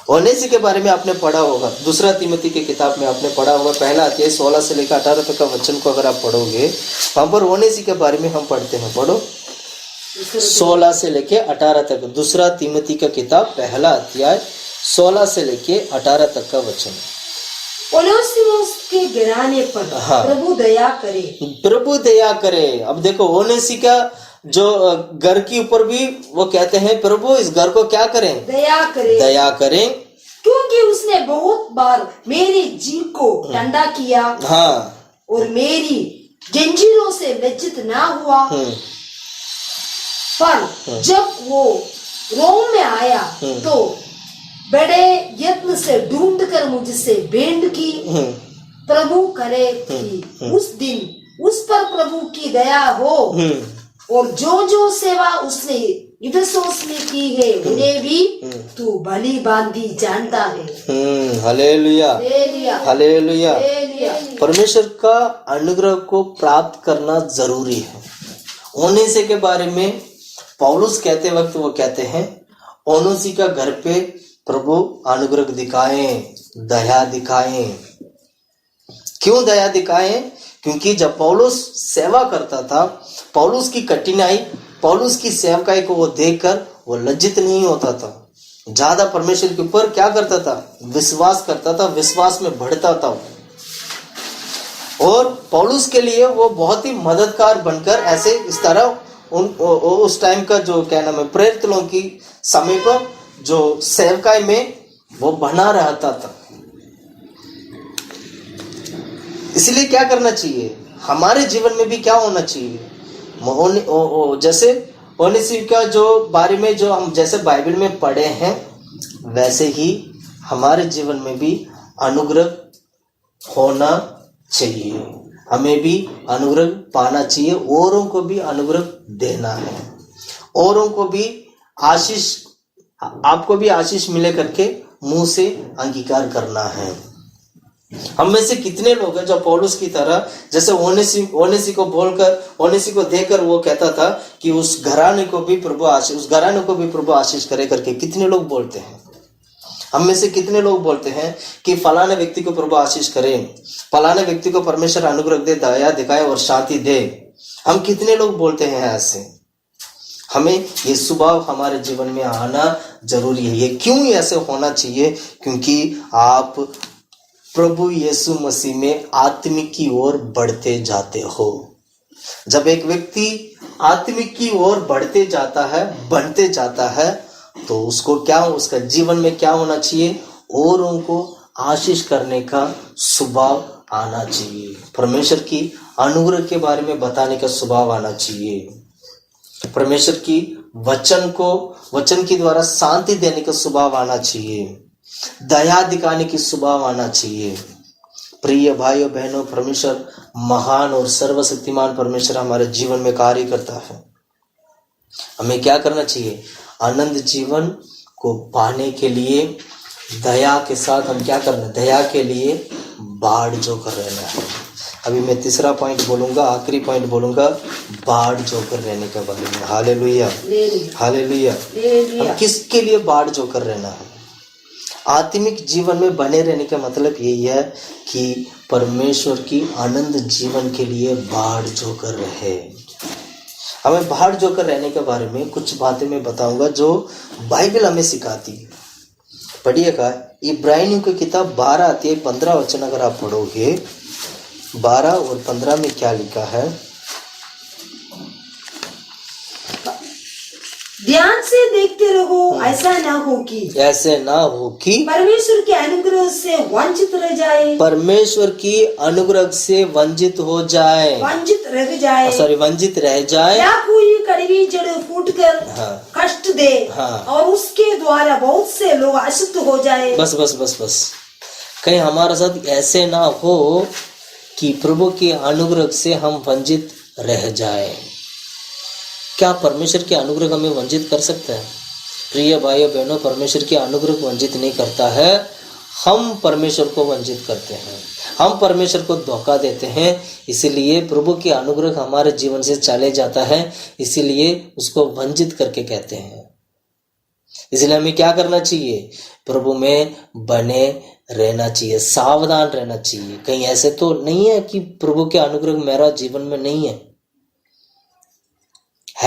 ओनेसी के बारे में आपने पढ़ा होगा, 2 तिमोथी की किताब में आपने पढ़ा होगा, पहला अध्याय 16 से लेकर 18 तक का वचन को अगर आप पढ़ोगे, वहां पर ओनेसी के बारे में हम पढ़ते हैं। पढ़ो 16 से लेके 18 तक, 2 तिमोथी का किताब, पहला अध्याय 16 से लेके 18 तक का वचन। ओनेसिमुस के गिराने पर प्रभु दया करे। अब देखो ओनेसी का जो घर के ऊपर भी वो कहते हैं प्रभु इस घर को क्या करें, दया करें, क्योंकि उसने बहुत बार मेरी जीभ को ठंडा किया, और मेरी जंजीरों से लज्जित ना हुआ। पर जब वो रोम में आया तो बड़े यत्न से ढूंढ कर मुझसे भेंट की। प्रभु करे कि उस दिन उस पर प्रभु की दया हो, और जो सेवा उसने इफिसुस में की है उन्हें भी तू भली भांति जानता है। Hallelujah, hallelujah. परमेश्वर का अनुग्रह को प्राप्त करना जरूरी है। ओनेसी के बारे में पौलुस कहते वक्त वो कहते हैं, ओनेसी का घर पे प्रभु अनुग्रह दिखाएं, दया दिखाएं। क्यों दया दिखाएं? क्योंकि जब पौलुस सेवा करता था, पौलुस की कठिनाई, पौलुस की सेवकाई को वो देखकर वो लज्जित नहीं होता था, ज्यादा परमेश्वर के ऊपर क्या करता था, विश्वास करता था, विश्वास में बढ़ता था। और पौलुस के लिए वो बहुत ही मददगार बनकर ऐसे इस तरह उस टाइम का जो क्या नाम है, प्रेरित लोगों की समीप जो सेवकाई में वो बना रहता था। इसलिए क्या करना चाहिए, हमारे जीवन में भी क्या होना चाहिए, जैसे ओनेसी का जो बारे में जो हम जैसे बाइबल में पढ़े हैं, वैसे ही हमारे जीवन में भी अनुग्रह होना चाहिए। हमें भी अनुग्रह पाना चाहिए, औरों को भी अनुग्रह देना है, औरों को भी आशीष, आपको भी आशीष मिले करके मुंह से अंगीकार करना है। हम में से कितने लोग हैं जो पौलुस की तरह, जैसे ओनेसी को बोलकर, ओनेसी को देकर वो कहता था कि उस घराने को भी प्रभु आशीष करे करके, कितने लोग बोलते हैं? हम में से कितने लोग बोलते हैं कि फलाने व्यक्ति को प्रभु आशीष करे, फलाने व्यक्ति को परमेश्वर अनुग्रह दे, दया दिखाए और शांति दे? हम कितने लोग बोलते हैं ऐसे? हमें ये स्वभाव हमारे जीवन में आना जरूरी है। ये क्यों ऐसे होना चाहिए? क्योंकि आप प्रभु यीशु मसीह में आत्मिक की ओर बढ़ते जाते हो। जब एक व्यक्ति आत्मिक की ओर बढ़ते जाता है, बनते जाता है, तो उसको क्या, उसका जीवन में क्या होना चाहिए? औरों को आशीष करने का स्वभाव आना चाहिए। परमेश्वर की अनुग्रह के बारे में बताने का स्वभाव आना चाहिए। परमेश्वर की वचन के द्वारा शांति देने का स्वभाव आना चाहिए। दया दिखाने की स्वभाव आना चाहिए। प्रिय भाइयों बहनों, परमेश्वर महान और सर्वशक्तिमान परमेश्वर हमारे जीवन में कार्य करता है। हमें क्या करना चाहिए? आनंद जीवन को पाने के लिए दया के साथ हम क्या करना है? दया के लिए बाढ़ जोकर रहना है। अभी मैं तीसरा पॉइंट बोलूंगा, आखिरी पॉइंट बोलूंगा, बाढ़ जोकर रहने के बारे में। Hallelujah, hallelujah. हम किसके लिए बाढ़ जोकर रहना है? आत्मिक जीवन में बने रहने का मतलब यही है कि परमेश्वर की आनंद जीवन के लिए बाढ़ जोकर रहे। हमें बाढ़ जोकर रहने के बारे में कुछ बातें मैं बताऊंगा जो बाइबल हमें सिखाती है। पढ़िएगा, इब्रानियों की किताब 12 अध्याय 15 वचन अगर आप पढ़ोगे, 12 और 15 में क्या लिखा है? ध्यान से देखते रहो, ऐसा ना हो कि परमेश्वर के अनुग्रह से वंचित रह जाए, परमेश्वर की अनुग्रह से वंचित रह जाए, या कोई कड़वी जड़ फूट कर कष्ट दे और उसके द्वारा बहुत से लोग अशुद्ध हो जाए। बस कहीं हमारे साथ ऐसे ना हो कि प्रभु के अनुग्रह से हम वंचित रह जाए। क्या परमेश्वर के अनुग्रह हमें वंचित कर सकता है? प्रिय भाइयों बहनों, परमेश्वर के अनुग्रह वंचित नहीं करता है, हम परमेश्वर को वंचित करते हैं, हम परमेश्वर को धोखा देते हैं। इसीलिए प्रभु के अनुग्रह हमारे जीवन से चले जाता है, इसीलिए उसको वंचित करके कहते हैं। इसलिए हमें क्या करना चाहिए? प्रभु में बने रहना चाहिए, सावधान रहना चाहिए। कहीं ऐसे तो नहीं है कि प्रभु के अनुग्रह मेरा जीवन में नहीं है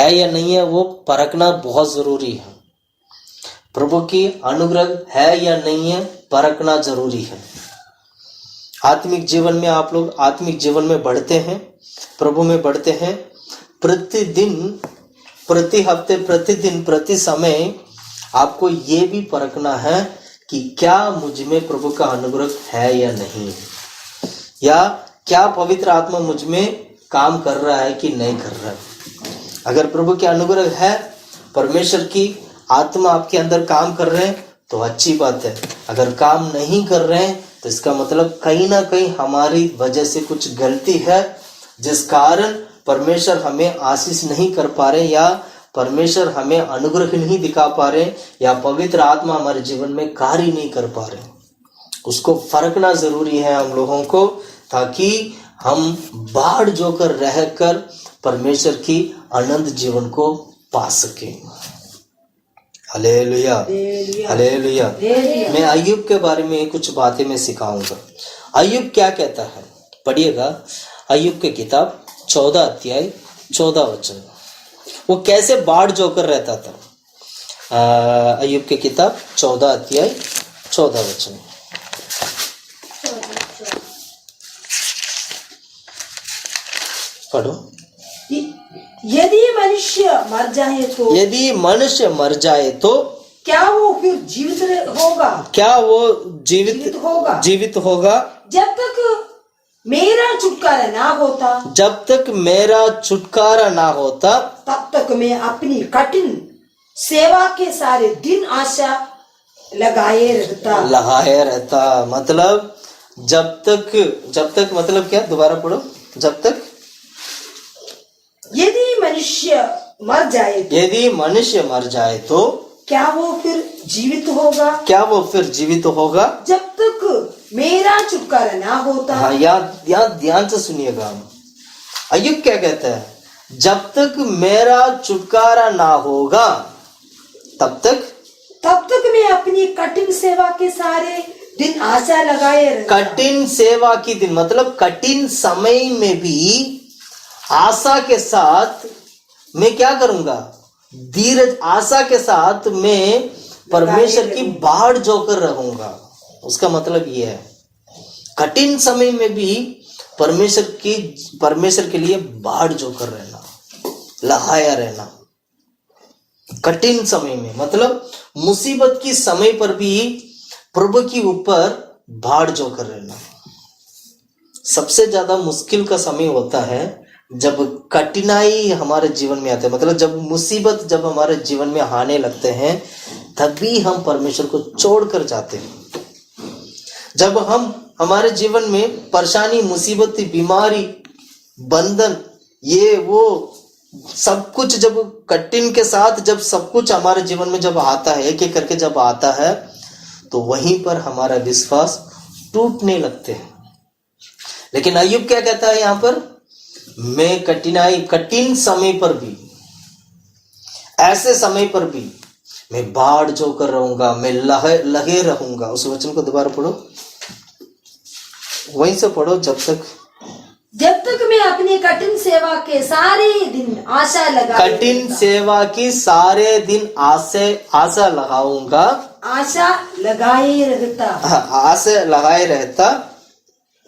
या नहीं है, वो परखना बहुत जरूरी है। प्रभु की अनुग्रह है या नहीं है, परखना जरूरी है। आत्मिक जीवन में आप लोग आत्मिक जीवन में बढ़ते हैं, प्रभु में बढ़ते हैं, प्रतिदिन, प्रति हफ्ते, प्रतिदिन, प्रति समय आपको ये भी परखना है कि क्या मुझ में प्रभु का अनुग्रह है या नहीं, या क्या पवित्र आत्मा मुझ में काम कर रहा है कि नहीं कर रहा है। अगर प्रभु के अनुग्रह है, परमेश्वर की आत्मा आपके अंदर काम कर रहे हैं तो अच्छी बात है। अगर काम नहीं कर रहे हैं तो इसका मतलब कहीं ना कहीं हमारी वजह से कुछ गलती है, जिस कारण परमेश्वर हमें आशीष नहीं कर पा रहे, या परमेश्वर हमें अनुग्रह नहीं दिखा पा रहे, या पवित्र आत्मा हमारे जीवन में कार्य नहीं कर पा रहे। उसको फरकना जरूरी है हम लोगों को, ताकि हम बाढ़ जोकर रहकर परमेश्वर की आनंद जीवन को पा सके। Hallelujah, hallelujah. मैं अय्यूब के बारे में कुछ बातें मैं सिखाऊंगा। अय्यूब क्या कहता है? पढ़िएगा, अय्यूब की किताब 14 अध्याय 14 वचन। वो कैसे बाढ़ जोकर रहता था? अय्यूब की किताब 14 अध्याय 14 वचन पढ़ो। यदि मनुष्य मर जाए तो क्या वो फिर जीवित होगा? क्या वो जीवित होगा? जब तक मेरा छुटकारा ना होता, तब तक मैं अपनी कठिन सेवा के सारे दिन आशा लगाए रहता। मतलब जब तक मतलब क्या? दोबारा पढ़ो। जब तक यदि मनुष्य मर जाए तो क्या वो फिर जीवित होगा? जब तक मेरा छुटकारा ना होता। हाँ, यहाँ ध्यान से सुनिएगा। अय्यूब क्या कहता है? जब तक मेरा छुटकारा ना होगा तब तक मैं अपनी कठिन सेवा के सारे दिन आशा लगाए रहूंगा। कठिन सेवा की दिन मतलब कठिन समय में भी आशा के साथ मैं क्या करूंगा? धीरज आशा के साथ मैं परमेश्वर की बाढ़ जोकर रहूंगा। उसका मतलब ये है कठिन समय में भी परमेश्वर के लिए बाढ़ जोकर रहना, लहाया रहना। कठिन समय में मतलब मुसीबत की समय पर भी प्रभु के ऊपर बाढ़ जोकर रहना। सबसे ज्यादा मुश्किल का समय होता है जब कठिनाई हमारे जीवन में आते हैं, मतलब जब मुसीबत जब हमारे जीवन में आने लगते हैं तभी हम परमेश्वर को छोड़कर जाते हैं। जब हमारे जीवन में परेशानी, मुसीबत, बीमारी, बंधन, ये वो सब कुछ जब कठिन के साथ जब सब कुछ हमारे जीवन में जब आता है, एक एक करके जब आता है, तो वहीं पर हमारा विश्वास टूटने लगते हैं। लेकिन अय्यूब क्या कहता है यहाँ पर? मैं कठिन समय पर भी, ऐसे समय पर भी मैं बाढ़ जोकर रहूंगा, मैं लगे रहूंगा। उस वचन को दोबारा पढ़ो, वहीं से पढ़ो। जब तक मैं अपनी कठिन सेवा के सारे दिन आशा लगाए कठिन सेवा की सारे दिन आशा लगाऊंगा, आशा लगाए रहता। आशा लगाए रहता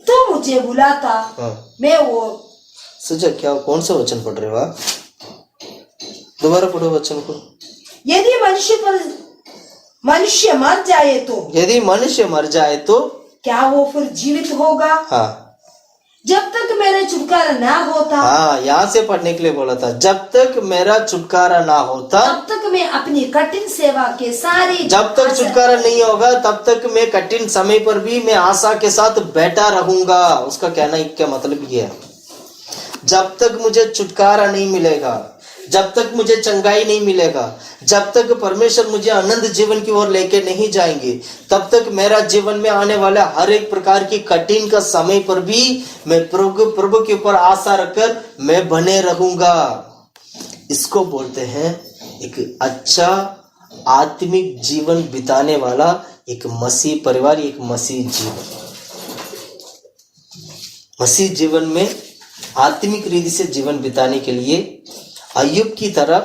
तो मुझे बुलाता। मैं वो सुझा क्या कौन सा वचन पढ़ रहे हो आप? दोबारा पढ़ो वचन को। यदि मनुष्य मर जाए तो, यदि मनुष्य मर जाए तो क्या वो फिर जीवित होगा? हाँ, जब तक मेरा छुटकारा ना होता। हाँ, यहाँ से पढ़ने के लिए बोला था। जब तक मेरा छुटकारा ना होता तब तक मैं अपनी कठिन सेवा के सारे, जब तक छुटकारा नहीं होगा तब तक मैं कठिन समय पर भी मैं आशा के साथ बैठा रहूंगा। उसका कहना क्या मतलब ये है? जब तक मुझे छुटकारा नहीं मिलेगा, जब तक मुझे चंगाई नहीं मिलेगा, जब तक परमेश्वर मुझे आनंद जीवन की ओर लेके नहीं जाएंगे, तब तक मेरा जीवन में आने वाला हर एक प्रकार की कठिन का समय पर भी मैं प्रभु के ऊपर आशा रखकर मैं बने रहूंगा। इसको बोलते हैं एक अच्छा आत्मिक जीवन बिताने वाला एक मसीह परिवार, एक मसीह जीवन। मसीह जीवन में आत्मिक रीति से जीवन बिताने के लिए अय्यूब की तरह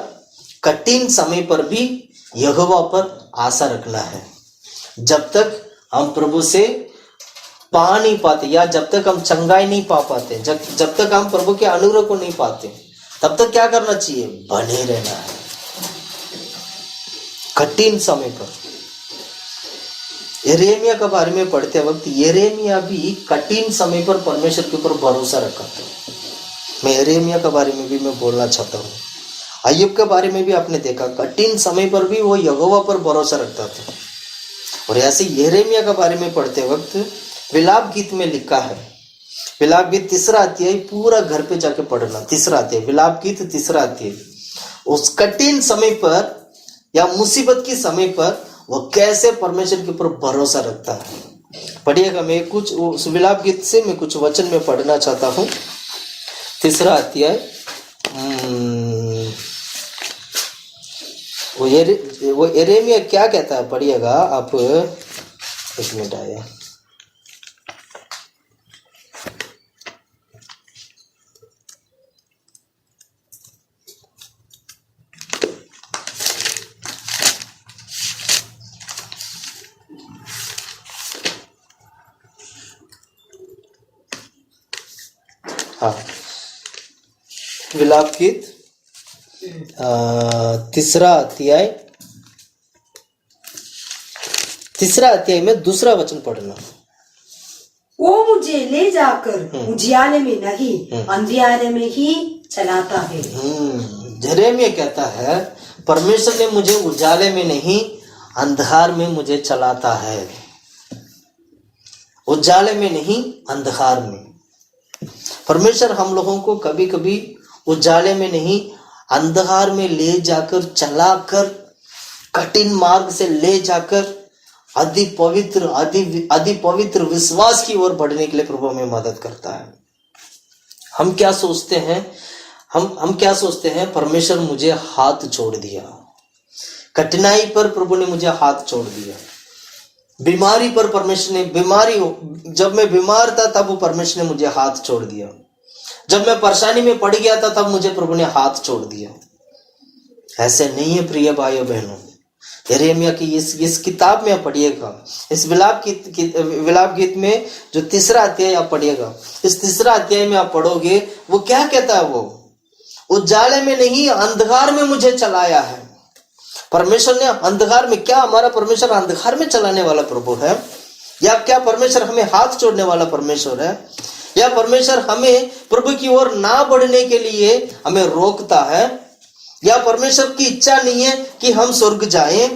कठिन समय पर भी यहोवा पर आशा रखना है। जब तक हम प्रभु से पा नहीं पाते या जब तक हम चंगाई नहीं पा पाते, जब तक हम प्रभु के अनुग्रह को नहीं पाते, तब तक क्या करना चाहिए? बने रहना है कठिन समय पर। यिर्मयाह के बारे में पढ़ते वक्त यिर्मयाह भी कठिन समय पर परमेश्वर के ऊपर भरोसा रखा था। मैं यिर्मयाह के बारे में भी मैं बोलना चाहता हूँ। अय्यूब के बारे में भी आपने देखा कठिन समय पर भी वो यहोवा पर भरोसा रखता था। और ऐसे यिर्मयाह के बारे में पढ़ते वक्त विलाप गीत में लिखा है, विलाप गीत 3 अध्याय पूरा घर पे जाके पढ़ना। 3 अध्याय विलाप गीत 3 अध्याय। उस कठिन समय पर या मुसीबत के समय पर वो कैसे परमेश्वर के ऊपर भरोसा रखता है। पढ़िएगा। मैं कुछ उस विलाप गीत से मैं कुछ वचन में पढ़ना चाहता हूँ। 3 अध्याय वो यिर्मयाह क्या कहता है पढ़िएगा आप। 1 मिनट आया। हाँ, विलाप गीत 3 अध्याय में 2 वचन पढ़ना। वो मुझे ले जाकर उजियाले में नहीं अंधियारे में ही चलाता है। यिर्मयाह कहता है परमेश्वर ने मुझे उजाले में नहीं अंधकार में मुझे चलाता है। उजाले में नहीं अंधकार में। परमेश्वर हम लोगों को कभी कभी उजाले में नहीं अंधकार में ले जाकर चलाकर, कठिन मार्ग से ले जाकर अति पवित्र विश्वास की ओर बढ़ने के लिए प्रभु हमें मदद करता है। हम क्या सोचते हैं, हम क्या सोचते हैं, परमेश्वर मुझे हाथ छोड़ दिया, कठिनाई पर प्रभु ने मुझे हाथ छोड़ दिया, बीमारी पर परमेश्वर ने, जब मैं बीमार था तब वो परमेश्वर ने मुझे हाथ छोड़ दिया, जब मैं परेशानी में पड़ गया था तब मुझे प्रभु ने हाथ छोड़ दिया। ऐसे नहीं है प्रिय भाइयों बहनों। यिर्मयाह की इस किताब में आप पढ़िएगा, इस विलाप गीत में जो 3रा अध्याय आप पढ़िएगा, इस 3रा अध्याय में आप पढ़ोगे वो क्या कहता है, वो उजाले में नहीं अंधकार में मुझे चलाया है। परमेश्वर ने अंधकार में, क्या हमारा परमेश्वर अंधकार में चलाने वाला प्रभु है, या क्या परमेश्वर हमें हाथ छोड़ने वाला परमेश्वर है, या परमेश्वर हमें प्रभु की ओर ना बढ़ने के लिए हमें रोकता है, या परमेश्वर की इच्छा नहीं है कि हम स्वर्ग जाएं,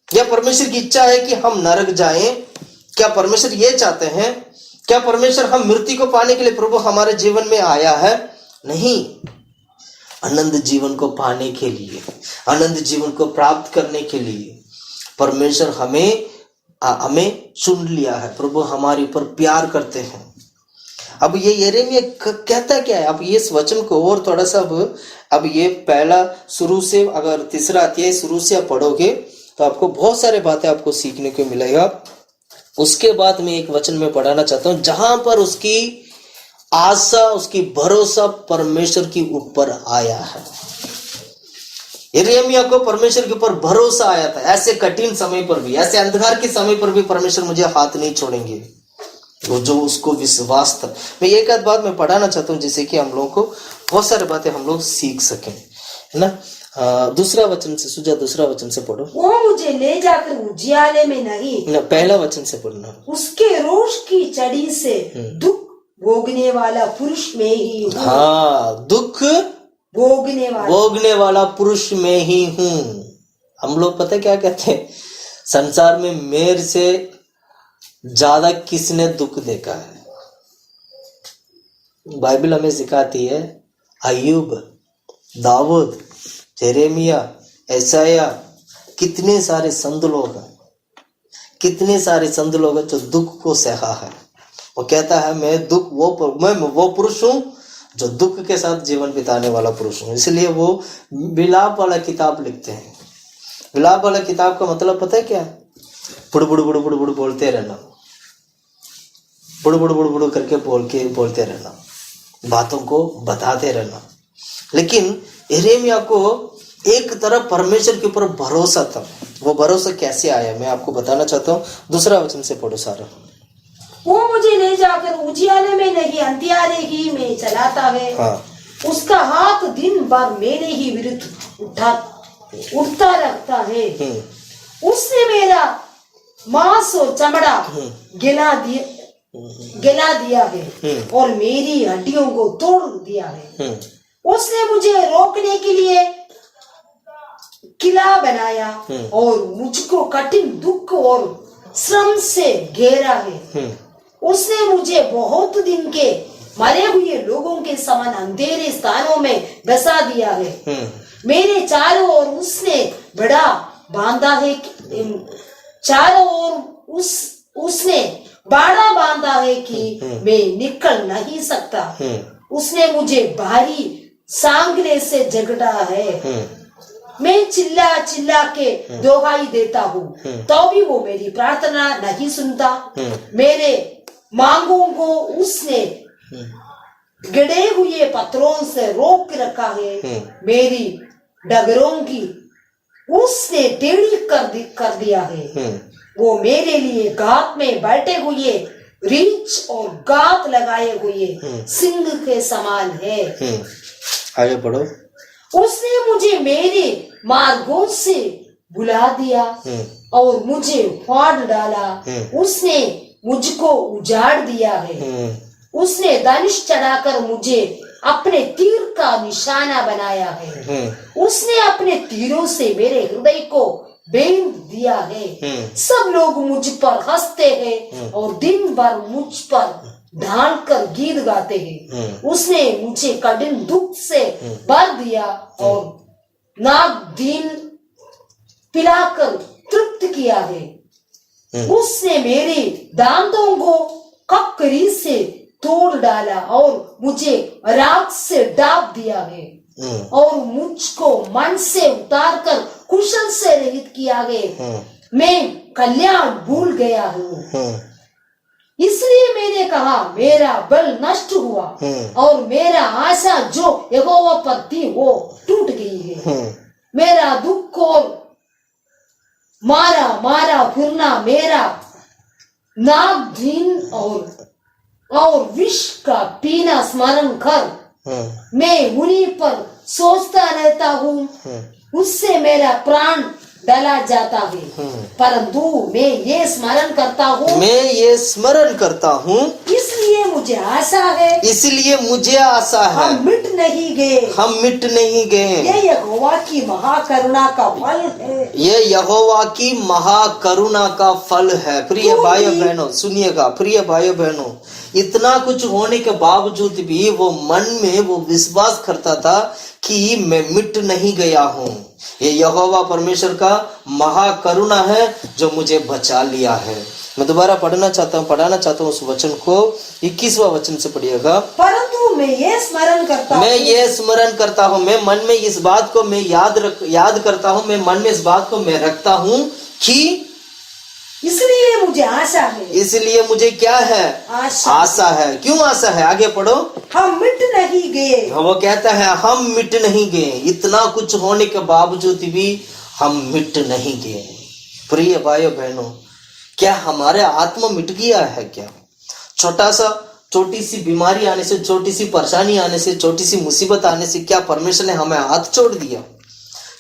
या परमेश्वर की इच्छा है कि हम नरक जाएं? क्या परमेश्वर ये चाहते हैं? क्या परमेश्वर हम मृत्यु को पाने के लिए प्रभु हमारे जीवन में आया है? नहीं, आनंद जीवन को पाने के लिए, आनंद जीवन को प्राप्त करने के लिए परमेश्वर हमें चुन लिया है। प्रभु हमारे ऊपर प्यार करते हैं। अब ये यिर्मयाह कहता क्या है, अब ये इस वचन को और थोड़ा सा अब ये पहला शुरू से, अगर 3रा अध्याय शुरू से आप पढ़ोगे तो आपको बहुत सारे बातें आपको सीखने को मिलेगा। उसके बाद में एक वचन में पढ़ाना चाहता हूं जहां पर उसकी आशा, उसकी भरोसा परमेश्वर के ऊपर आया है। यिर्मयाह को परमेश्वर के ऊपर भरोसा आया था, ऐसे कठिन समय पर भी, ऐसे अंधकार के समय पर भी परमेश्वर मुझे हाथ नहीं छोड़ेंगे, वो जो उसको विश्वास था। मैं एक आध बात मैं पढ़ाना चाहता हूँ जिससे कि हम लोगों को बहुत सारी बातें हम लोग सीख सकें, है ना। 2रा वचन से, सुजा 2रा वचन से पढ़ो। वो मुझे ले जाकर उजियाले में नहीं, ना, पहला वचन से पढ़ना। उसके रोष की चढ़ी से दुख भोगने वाला पुरुष में ही हूँ। हाँ, दुख भोगने वाला पुरुष में ही हूँ। हम लोग पता क्या कहते हैं, संसार में मेरे से ज्यादा किसने दुख देखा है? बाइबल हमें सिखाती है, अय्यूब, दाऊद, यिर्मयाह, यशायाह, कितने सारे संत लोग हैं, कितने सारे संत लोग हैं जो दुख को सहा है। वो कहता है मैं वो पुरुष हूं जो दुख के साथ जीवन बिताने वाला पुरुष हूं। इसलिए वो विलाप वाला किताब लिखते हैं। विलाप वाला किताब का मतलब पता है क्या? बुड़ बुड़ बुड़ बुड़ बुड़ बोलते रहना, बुड़ बुड़ बुड़ बुड़ करके बोलते रहना, बातों को बताते रहना। लेकिन यिर्मयाह को एक तरफ परमेश्वर के ऊपर भरोसा था। वो भरोसा कैसे आया मैं आपको बताना चाहता हूँ। 2रा वचन से पढ़ो सारा। वो मुझे ले जाकर उजियाले में नहीं अंधियारे ही में चलाता है। हाँ। उसका हाथ दिन भर मेरे ही विरुद्ध उठता रहता है। उसने मेरा मांस और चमड़ा गिला दिया है और मेरी हड्डियों को तोड़ दिया है। उसने मुझे रोकने के लिए किला बनाया और मुझको कठिन दुख और श्रम से घेरा है। उसने मुझे बहुत दिन के मरे हुए लोगों के समान अंधेरे स्थानों में बसा दिया है। मेरे चारों ओर उसने बड़ा बांधा है, चारों ओर उसने बाड़ा बांधा है कि मैं निकल नहीं सकता। उसने मुझे भारी सांगने से जकड़ा है। मैं चिल्ला चिल्ला के दोहाई देता हूँ तो भी वो मेरी प्रार्थना नहीं सुनता। मेरे मांगों को उसने गड़े हुए पत्थरों से रोक रखा है। मेरी डगरों की उसने टेढ़ी कर दिया है। वो मेरे लिए घात में बैठे हुए रीछ और गात लगाए हुए सिंह के समान है। आगे पढ़ो। उसने मुझे मेरे मार्गों से बुला दिया और मुझे फाड़ डाला। उसने मुझको उजाड़ दिया है। उसने धनुष चढ़ाकर मुझे अपने तीर का निशाना बनाया है। उसने अपने तीरों से मेरे हृदय को बेंध दिया है। सब लोग मुझ पर हंसते हैं और दिन भर मुझ पर ढाल कर गीत गाते हैं। उसने मुझे कठिन दुख से भर दिया और नाग दिन पिलाकर तृप्त किया है। उसने मेरे दांतों को ककरी से तोड़ डाला और मुझे राख से डाब दिया है और मुझको मन से उतार कर कुशल से रहित किया गया। मैं कल्याण भूल गया हूँ, इसलिए मैंने कहा मेरा बल नष्ट हुआ और मेरा आशा जो यहोवा पर थी वो टूट गई है। मेरा दुख और मारा फिरना, मेरा नाक दिन और विष का पीना स्मरण कर मैं उन्हीं पर सोचता रहता हूँ, उससे मेरा प्राण डला जाता है। परंतु मैं ये स्मरण करता हूँ इसलिए मुझे आशा है हम मिट नहीं गए। ये यहोवा की महाकरुणा का फल है। प्रिय भाइयों बहनों सुनिएगा, प्रिय भाइयों बहनों, इतना कुछ होने के बावजूद भी वो मन में वो विश्वास करता था कि मैं मिट नहीं गया हूँ। ये यहोवा परमेश्वर का महाकरुणा है जो मुझे बचा लिया है। मैं दोबारा पढ़ाना चाहता हूँ उस वचन को। 21वां वचन से पढ़िएगा। परंतु मैं ये स्मरण करता हूँ, मैं मन में इस बात को मैं याद करता हूँ, मैं मन में इस बात को मैं रखता हूँ कि इसलिए मुझे आशा है। इसलिए मुझे क्या है? आशा है। क्यों आशा है? आगे पढ़ो। हम मिट नहीं गए। वो कहता है हम मिट नहीं गए, इतना कुछ होने के बावजूद भी हम मिट नहीं गए। प्रिय भाइयों बहनों, क्या हमारे आत्मा मिट गया है क्या? छोटी सी बीमारी आने से, छोटी सी परेशानी आने से, छोटी सी मुसीबत आने से क्या परमेश्वर ने हमें हाथ छोड़ दिया?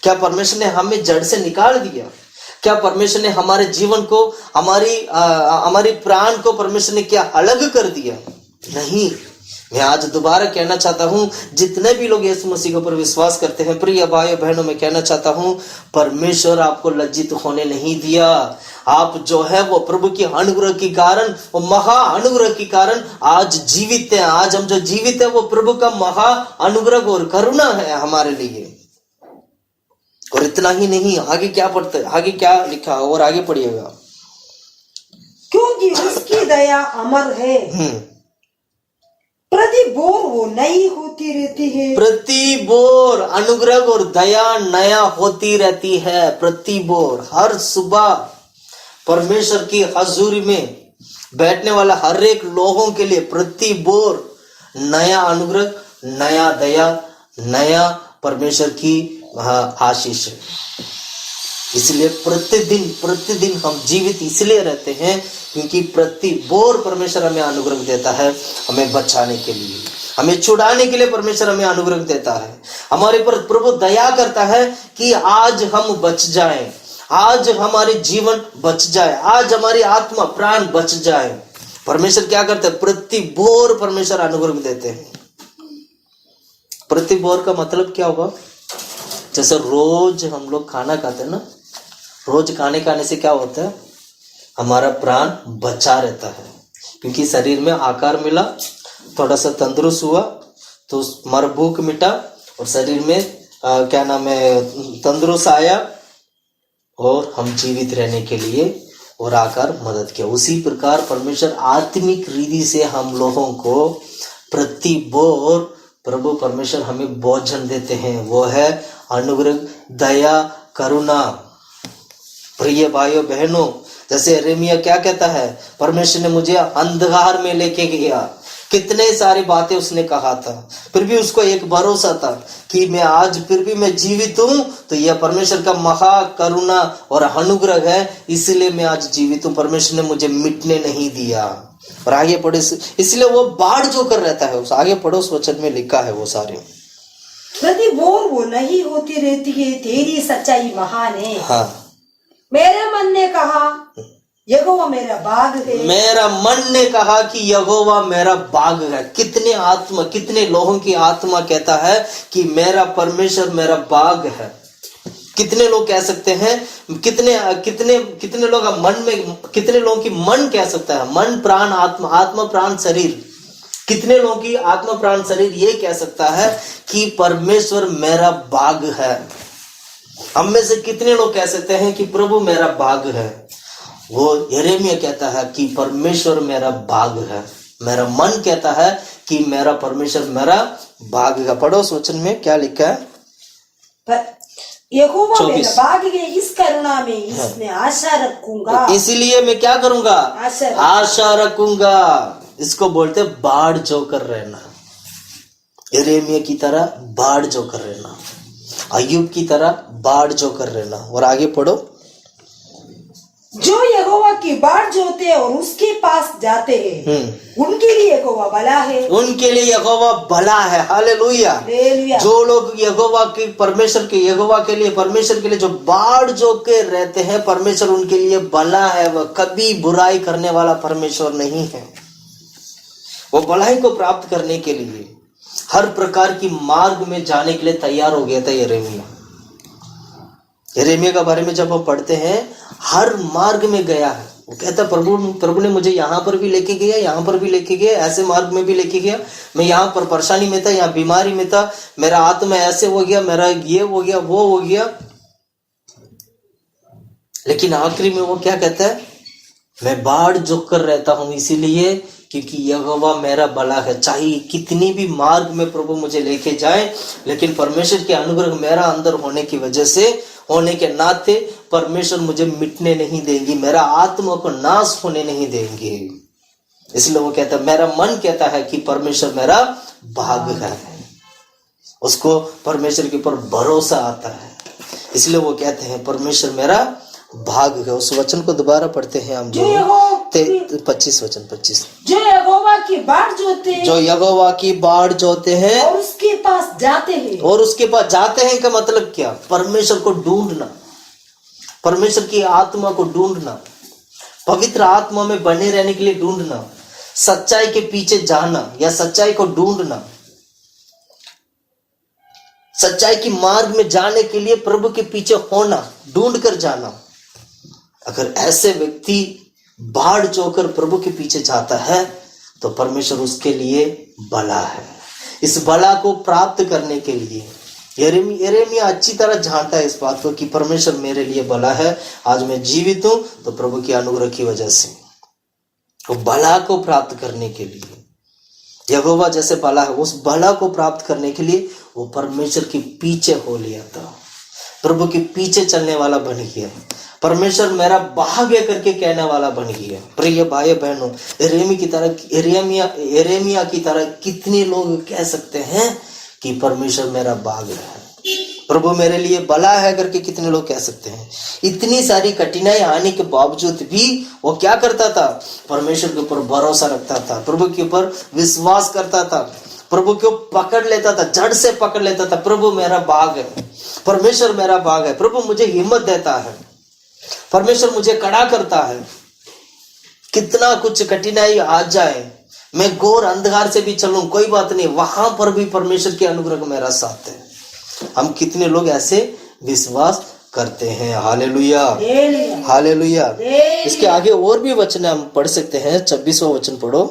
क्या परमेश्वर ने हमें जड़ से निकाल दिया? क्या परमेश्वर ने हमारे जीवन को, हमारी प्राण को परमेश्वर ने क्या अलग कर दिया? नहीं। मैं आज दोबारा कहना चाहता हूं, जितने भी लोग यीशु मसीह के ऊपर विश्वास करते हैं, प्रिय भाइयों बहनों, मैं कहना चाहता हूं परमेश्वर आपको लज्जित होने नहीं दिया। आप जो है वो प्रभु की अनुग्रह के कारण, वो महा अनुग्रह के कारण आज जीवित हैं। आज हम जो जीवित है वो प्रभु का महा अनुग्रह और करुणा है हमारे लिए। और इतना ही नहीं, आगे क्या पढ़ते, आगे क्या लिखा और आगे पढ़िएगा। क्योंकि उसकी दया अमर है, प्रति बोर वो नई होती रहती है। प्रति बोर अनुग्रह और दया नया होती रहती है। प्रति बोर हर सुबह परमेश्वर की हजूरी में बैठने वाला हर एक लोगों के लिए प्रति बोर नया अनुग्रह, नया दया, नया परमेश्वर की आशीष है। इसलिए प्रतिदिन हम जीवित इसलिए रहते हैं क्योंकि प्रति बोर परमेश्वर हमें अनुग्रह देता है, हमें बचाने के लिए, हमें छुड़ाने के लिए परमेश्वर हमें अनुग्रह देता है। हमारे पर प्रभु दया करता है कि आज हम बच जाएं, आज हमारे जीवन बच जाए, आज हमारी आत्मा प्राण बच जाए। परमेश्वर क्या करते हैं? प्रति बोर परमेश्वर अनुग्रह देते हैं। प्रति बोर का मतलब क्या होगा? जैसे रोज हम लोग खाना खाते हैं ना, रोज खाने से क्या होता है? हमारा प्राण बचा रहता है, क्योंकि शरीर में आकार मिला, थोड़ा सा तंदुरुस्त हुआ तो हमारा भूख मिटा और शरीर में तंदुरुस्त आया और हम जीवित रहने के लिए और आकर मदद किया। उसी प्रकार परमेश्वर आत्मिक रीति से हम लोगों को प्रति बोर प्रभु परमेश्वर हमें भोजन देते हैं, वो है अनुग्रह, दया, करुणा। प्रिय भाइयों बहनों, जैसे यिर्मयाह क्या कहता है? परमेश्वर ने मुझे अंधकार में लेके गया, कितने सारी बातें उसने कहा था, फिर भी उसको एक भरोसा था कि मैं आज फिर भी मैं जीवित हूं तो यह परमेश्वर का महा करुणा और अनुग्रह है, इसलिए मैं आज जीवित हूं। परमेश्वर ने मुझे मिटने नहीं दिया। और आगे पढ़े, इसलिए वो बाढ़ जो कर रहता है, उस आगे पढ़ो, उस वचन में लिखा है वो सारे। प्रति बोर वो नहीं होती रहती है, तेरी सच्चाई महान है। हाँ। मेरे मन ने कहा यहोवा मेरा बाग है। मेरा मन ने कहा कि यहोवा मेरा बाग है। कितने लोगों की आत्मा कहता है कि मेरा परमेश्वर मेरा बाग है। कितने लोग कह सकते हैं? कितने लोग मन में, कितने लोगों की मन कह सकता है? मन, प्राण, आत्मा प्राण शरीर, कितने लोगों की आत्मा प्राण शरीर ये कह सकता है कि परमेश्वर मेरा बाग है? हम में से कितने लोग कह सकते हैं कि प्रभु मेरा बाग है? वो यिर्मयाह कहता है कि परमेश्वर मेरा बाग है, मेरा मन कहता है कि मेरा परमेश्वर मेरा बाग है। पढ़ो उस वचन में क्या लिखा है, यहोवा मेरा 24। बाग है, इस करुणा में इसमें आशा रखूंगा। इसलिए मैं क्या करूंगा, आशा रखूंगा। इसको बोलते बाढ़ जोकर रहना, यिर्मयाह की तरह बाढ़ जोकर रहना, अय्यूब की तरह बाढ़ जोकर रहना। और आगे पढ़ो, जो यहोवा की बाढ़ जोते और उसके पास जाते हैं उनके लिए यहोवा भला है, उनके लिए यहोवा भला है। हालेलुया। हालेलुया। जो लोग यहोवा के परमेश्वर के यहोवा के लिए परमेश्वर के लिए जो बाढ़ जो के रहते हैं, परमेश्वर उनके लिए भला है। वह कभी बुराई करने वाला परमेश्वर नहीं है। वो भलाई को प्राप्त करने के लिए हर प्रकार की मार्ग में जाने के लिए तैयार हो गया था यिर्मयाह। यिर्मयाह के बारे में जब हम पढ़ते हैं, हर मार्ग में गया है। वो कहता प्रभु ने मुझे यहाँ पर भी लेके गया, यहाँ पर भी लेके गया, ऐसे मार्ग में भी लेके गया। मैं यहाँ पर परेशानी में था, यहाँ बीमारी में था, मेरा आत्मा ऐसे हो गया, मेरा ये हो गया, वो हो गया। लेकिन आखिरी में वो क्या कहता है, मैं बाढ़ जोकर रहता हूं इसीलिए क्योंकि यहोवा मेरा भला है। चाहे कितनी भी मार्ग में प्रभु मुझे लेके जाए, लेकिन परमेश्वर के अनुग्रह मेरा अंदर होने की वजह से, होने के नाते परमेश्वर मुझे मिटने नहीं देंगी, मेरा आत्मा को नाश होने नहीं देंगे। इसलिए वो कहता है, मेरा मन कहता है कि परमेश्वर मेरा भाग है। उसको परमेश्वर के ऊपर भरोसा आता है, इसलिए वो कहते हैं परमेश्वर मेरा भाग है। उस वचन को दोबारा पढ़ते हैं हम, जो 25 वचन 25। जो यहोवा की बाढ़ जोते हैं, जो यहोवा की बाढ़ जोते हैं और उसके पास जाते हैं। और उसके पास जाते हैं का मतलब क्या, परमेश्वर को ढूंढना, परमेश्वर की आत्मा को ढूंढना, पवित्र आत्मा में बने रहने के लिए ढूंढना, सच्चाई के पीछे जाना या सच्चाई को ढूंढना, सच्चाई की मार्ग में जाने के लिए प्रभु के पीछे होना, ढूंढ कर जाना। अगर ऐसे व्यक्ति बाढ़ जोकर प्रभु के पीछे जाता है तो परमेश्वर उसके लिए भला है। इस भला को प्राप्त करने के लिए यिर्मयाह अच्छी तरह जानता है इस बात को कि परमेश्वर मेरे लिए भला है। आज मैं जीवित हूं तो प्रभु के अनुग्रह की वजह से। वो भला को प्राप्त करने के लिए यहोवा जैसे भला है, उस भला को प्राप्त करने के लिए वो परमेश्वर के पीछे हो लिया था, प्रभु के पीछे चलने वाला बन गया। परमेश्वर मेरा भाग्य करके कहने वाला बन गया। प्रिय भाई बहनों, यिर्मयाह की तरह कितने लोग कह सकते हैं कि परमेश्वर मेरा भाग है, प्रभु मेरे लिए भला है करके कितने लोग कह सकते हैं। इतनी सारी कठिनाई आने के बावजूद भी वो क्या करता था, परमेश्वर के ऊपर भरोसा रखता था, प्रभु के ऊपर विश्वास करता था, प्रभु को पकड़ लेता था, जड़ से पकड़ लेता था। प्रभु मेरा भाग है, परमेश्वर मेरा भाग है, प्रभु मुझे हिम्मत देता है, परमेश्वर मुझे खड़ा करता है। कितना कुछ कठिनाई आ जाए, मैं घोर अंधकार से भी चलूं कोई बात नहीं, वहां पर भी परमेश्वर के अनुग्रह मेरा साथ है। हम कितने लोग ऐसे विश्वास करते हैं। Hallelujah, hallelujah. इसके आगे और भी वचन हम पढ़ सकते हैं। 26वां वचन पढ़ो।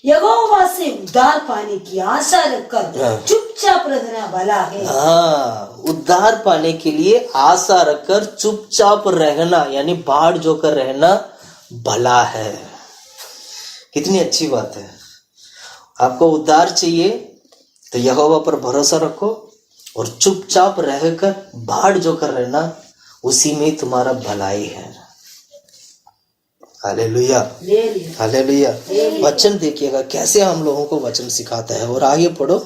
यहोवा से उद्धार पाने की आशा रखकर चुपचाप रहना भला है। हाँ, उद्धार पाने के लिए आशा रखकर चुपचाप रहना यानी बाढ़ जोकर रहना भला है। कितनी अच्छी बात है। आपको उद्धार चाहिए तो यहोवा पर भरोसा रखो और चुपचाप रहकर बाढ़ जोकर रहना, उसी में तुम्हारा भलाई है। Hallelujah, hallelujah. वचन देखिएगा कैसे हम लोगों को वचन सिखाता है। और आगे पढ़ो।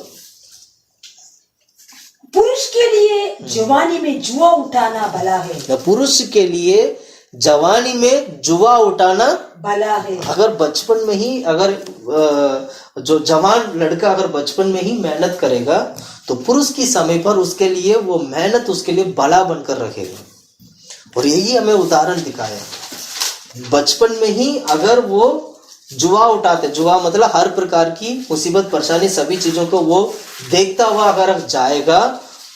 पुरुष के लिए जवानी में जुआ उठाना भला है। पुरुष के लिए जवानी में जुआ उठाना भला है। अगर बचपन में ही, अगर जो जवान लड़का अगर बचपन में ही मेहनत करेगा तो पुरुष की समय पर उसके लिए वो मेहनत उसके लिए भला बनकर रखेगा। और यही हमें उदाहरण दिखाया। बचपन में ही अगर वो जुआ उठाते, जुआ मतलब हर प्रकार की मुसीबत परेशानी सभी चीजों को वो देखता हुआ अगर जाएगा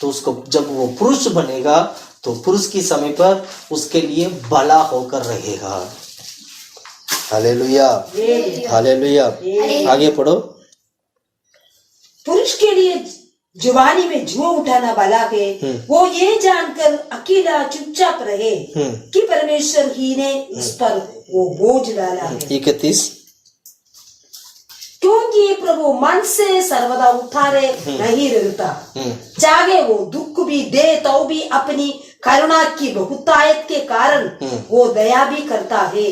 तो उसको जब वो पुरुष बनेगा तो पुरुष की समय पर उसके लिए भला होकर रहेगा। Hallelujah, hallelujah. आगे पढ़ो। पुरुष के लिए जुबानी में जुआ उठाना वाला है, वो ये जानकर अकेला चुपचाप रहे कि परमेश्वर ही ने उस पर वो बोझ डाला है। 31 क्योंकि प्रभु मन से सर्वदा उठारे नहीं रहता, चाहे वो दुख भी दे तो भी अपनी करुणा की बहुतायत के कारण वो दया भी करता है।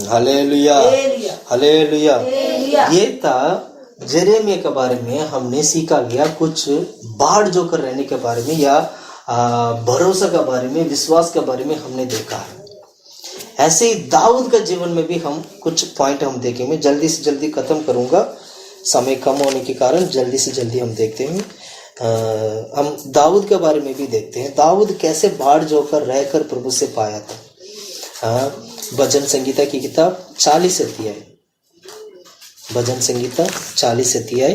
Hallelujah hallelujah hallelujah. हालेलुया। ये था यिर्मयाह के बारे में हमने सीखा गया, कुछ बाढ़ जोकर रहने के बारे में या भरोसा के बारे में, विश्वास के बारे में हमने देखा है। ऐसे ही दाऊद का जीवन में भी हम कुछ पॉइंट हम देखेंगे। जल्दी से जल्दी खत्म करूंगा, समय कम होने के कारण जल्दी से जल्दी हम देखते हैं। हम दाऊद के बारे में भी देखते हैं, दाऊद कैसे बाढ़ जोकर रहकर प्रभु से पाया था। भजन संगीता की किताब 40 अध्याय, भजन संगीता 40 अध्याय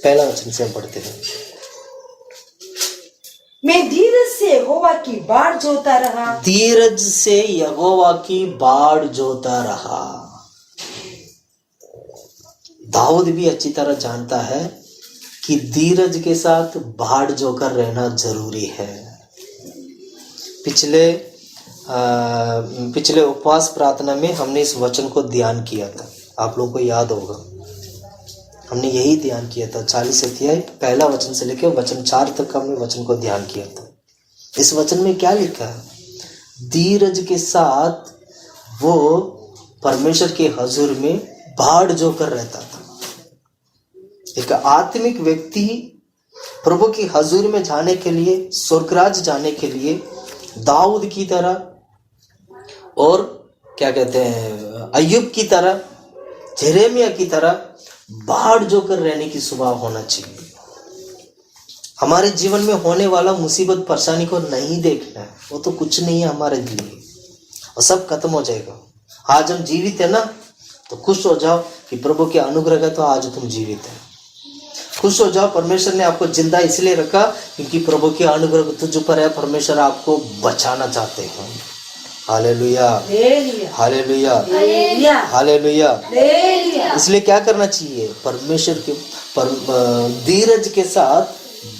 पहला वचन से हम पढ़ते हैं। मैं धीरज से यहोवा की बाढ़ जोता रहा, धीरज से यहोवा की बाढ़ जोता रहा। दाऊद भी अच्छी तरह जानता है कि धीरज के साथ बाढ़ जोकर रहना जरूरी है। पिछले उपवास प्रार्थना में हमने इस वचन को ध्यान किया था, आप लोगों को याद होगा। हमने यही ध्यान किया था, 40 अध्याय पहला वचन से लेकर वचन 4 तक हमने वचन को ध्यान किया था। इस वचन में क्या लिखा है? धीरज के साथ वो परमेश्वर के हजूर में बाढ़ जोकर रहता था। एक आत्मिक व्यक्ति प्रभु की हजूर में जाने के लिए, स्वर्गराज जाने के लिए दाऊद की तरह और क्या कहते हैं अय्यूब की तरह, यिर्मयाह की तरह बाढ़ जोकर रहने की स्वभाव होना चाहिए। हमारे जीवन में होने वाला मुसीबत परेशानी को नहीं देखना है, वो तो कुछ नहीं है हमारे लिए, और सब खत्म हो जाएगा। आज हम जीवित है ना, तो खुश हो जाओ कि प्रभु के अनुग्रह है, तो आज तुम जीवित है। खुश हो जाओ, परमेश्वर ने आपको जिंदा इसलिए रखा क्योंकि प्रभु के अनुग्रह तुझ पर है, परमेश्वर आपको बचाना चाहते हैं। Hallelujah hallelujah hallelujah. इसलिए क्या करना चाहिए? परमेश्वर के धीरज के साथ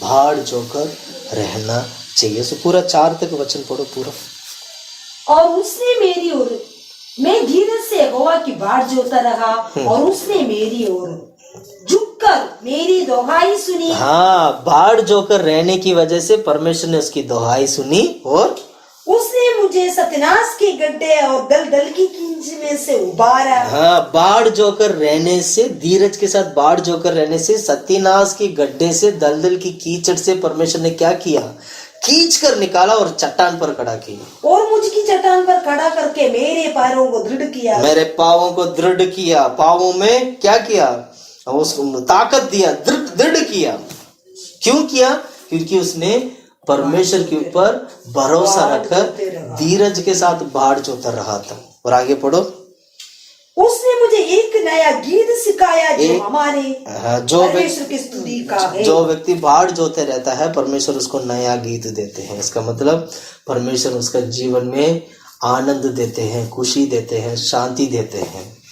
बाढ़ जोकर रहना चाहिए। सो पूरा 4 तक वचन पढ़ो पूरा। और उसने मेरी ओर, मैं धीरज से यहोवा की बाढ़ जोता रहा और उसने मेरी ओर झुककर मेरी दोहाई सुनी। हाँ, बाढ़ जोकर रहने की वजह से परमेश्वर ने उसकी दोहाई सुनी और उसने मुझे सत्यानाश के गड्ढे और दलदल की कीच में से उबारा। हाँ, बाढ़ जोकर रहने से, धीरज के साथ बाढ़ जोकर रहने से, सत्यानाश के गड्ढे से, दलदल की कीचड़ से परमेश्वर ने क्या किया? खींच कर निकाला और चट्टान पर खड़ा किया। और मुझकी चट्टान पर खड़ा करके मेरे पैरों को दृढ़ किया। मेरे पावों को दृढ़ किया। पावों में क्या किया? उसको ताकत दिया, दृढ़ किया। क्यों किया? क्योंकि उसने परमेश्वर के ऊपर भरोसा रखकर धीरज के साथ बाढ़ जोता रहा था। और आगे पढ़ो। उसने मुझे एक नया गीत सिखाया जो हमारे परमेश्वर की स्तुति का है। जो व्यक्ति बाढ़ जोते रहता है, परमेश्वर उसको नया गीत देते हैं। इसका मतलब परमेश्वर उसका जीवन में आनंद देते हैं, खुशी देते हैं, शांति देते हैं।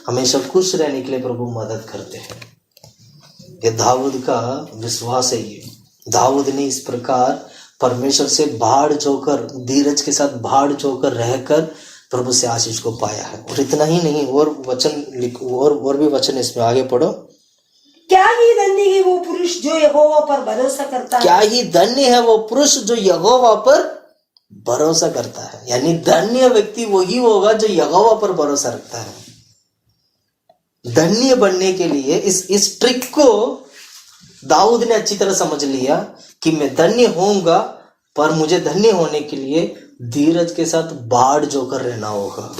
हमेशा खुश रहने के लिए प्रभु मदद करते हैं। ये दाऊद का विश्वास है। ये दाऊद ने इस प्रकार परमेश्वर से बाढ़ जोकर, धीरज के साथ बाढ़ जोकर रहकर प्रभु से आशीष को पाया है। और इतना ही नहीं, और भी वचन इसमें आगे पढ़ो। क्या ही धन्य है वो पुरुष जो यहोवा पर भरोसा करता है। क्या ही धन्य है वो पुरुष जो यहोवा पर भरोसा करता है। यानी धन्य व्यक्ति वही होगा जो यहोवा पर भरोसा रखता है। धन्य बनने के लिए इस ट्रिक को दाऊद ने अच्छी तरह समझ लिया कि मैं धन्य होऊंगा, पर मुझे धन्य होने के लिए धीरज के साथ बाढ़ जोकर रहना होगा।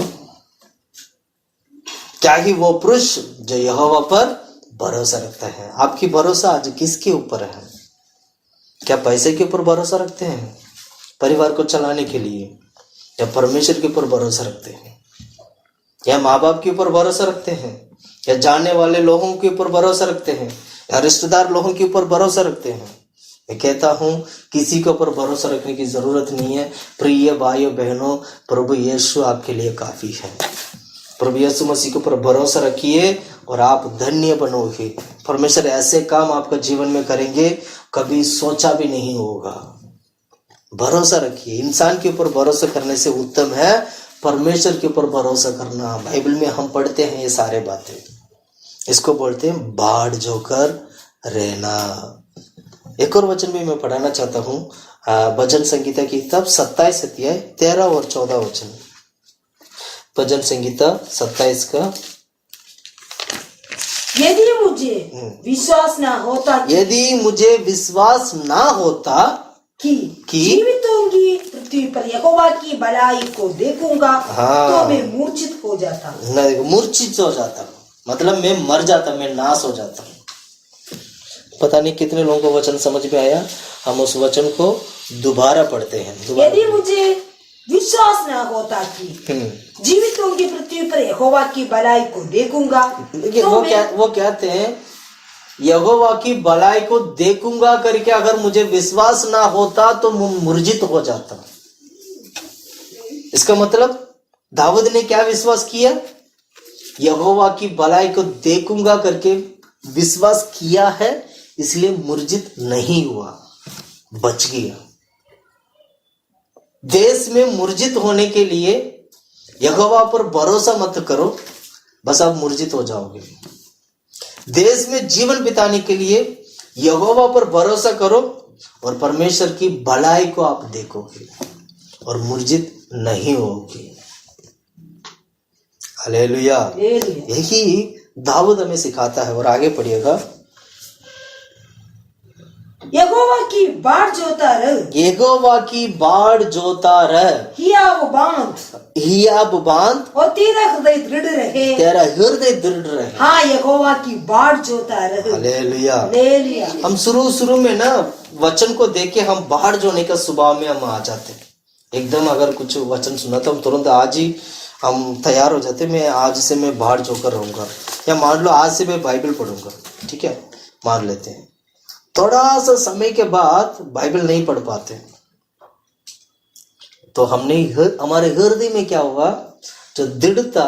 क्या ही वो पुरुष जो यहोवा पर भरोसा रखता है। आपकी भरोसा आज किसके ऊपर है? क्या पैसे के ऊपर भरोसा रखते हैं परिवार को चलाने के लिए, या परमेश्वर के ऊपर भरोसा रखते हैं, या माँ बाप के ऊपर भरोसा रखते हैं, या जानने वाले लोगों के ऊपर भरोसा रखते हैं, या रिश्तेदार लोगों के ऊपर भरोसा रखते हैं? मैं कहता हूं किसी के ऊपर भरोसा रखने की जरूरत नहीं है। प्रिय भाइयों बहनों, प्रभु यीशु आपके लिए काफी है। प्रभु यीशु मसीह के ऊपर भरोसा रखिए और आप धन्य बनोगे। परमेश्वर ऐसे काम आपका जीवन में करेंगे कभी सोचा भी नहीं होगा। भरोसा रखिए। इंसान के ऊपर भरोसा करने से उत्तम है परमेश्वर के ऊपर भरोसा करना। बाइबल में हम पढ़ते हैं ये सारे बातें। इसको बोलते हैं बाढ़ जोकर रहना। एक और वचन भी मैं पढ़ाना चाहता हूँ, भजन संगीता की किताब 27 अध्याय 13 और 14 वचन। भजन संगीता 27 का यदि मुझे विश्वास ना होता कि जीवित होंगी पृथ्वी पर यहोवा की भलाई को देखूंगा, तो मैं मूर्छित हो जाता। मूर्छित हो जाता मतलब मैं मर जाता, मैं नाश हो जाता। पता नहीं कितने लोगों को वचन समझ में आया। हम उस वचन को दोबारा पढ़ते हैं। यदि मुझे विश्वास ना होता कि जीवित होंगी पृथ्वी पर यहोवा की भलाई को देखूंगा, तो वो कहते हैं यहोवा की भलाई को देखूंगा करके अगर मुझे विश्वास ना होता तो मूर्छित हो जाता। इसका मतलब दाऊद ने क्या विश्वास किया? यहोवा की भलाई को देखूंगा करके विश्वास किया है, इसलिए मूर्छित नहीं हुआ, बच गया। देश में मूर्छित होने के लिए यहोवा पर भरोसा मत करो, बस आप मूर्छित हो जाओगे। देश में जीवन बिताने के लिए यहोवा पर भरोसा करो और परमेश्वर की भलाई को आप देखोगे और मूर्छित नहीं होगे। हालेलुया। यही दाऊद हमें सिखाता है। और आगे पढ़िएगा, यहोवा की बाढ़ जोता रह, यहोवा की बाढ़ जोता रह, हियाब बांध और तेरा हृदय दृढ़ रहे, तेरा हृदय दृढ़ रहे। हाँ, यहोवा की बाढ़ जोता रहे। हालेलुया। हालेलुया। हम शुरू में ना वचन को देख के हम बाढ़ जोने का स्वभाव में हम आ जाते हैं। एकदम अगर कुछ वचन सुना तो हम तुरंत आज ही हम तैयार हो जाते। मैं आज से मैं बाढ़ जोकर रहूंगा, या मान लो आज से मैं बाइबल पढ़ूंगा, ठीक है, मान लेते हैं। थोड़ा सा समय के बाद बाइबल नहीं पढ़ पाते तो हमारे हृदय में क्या हुआ, जो दृढ़ता,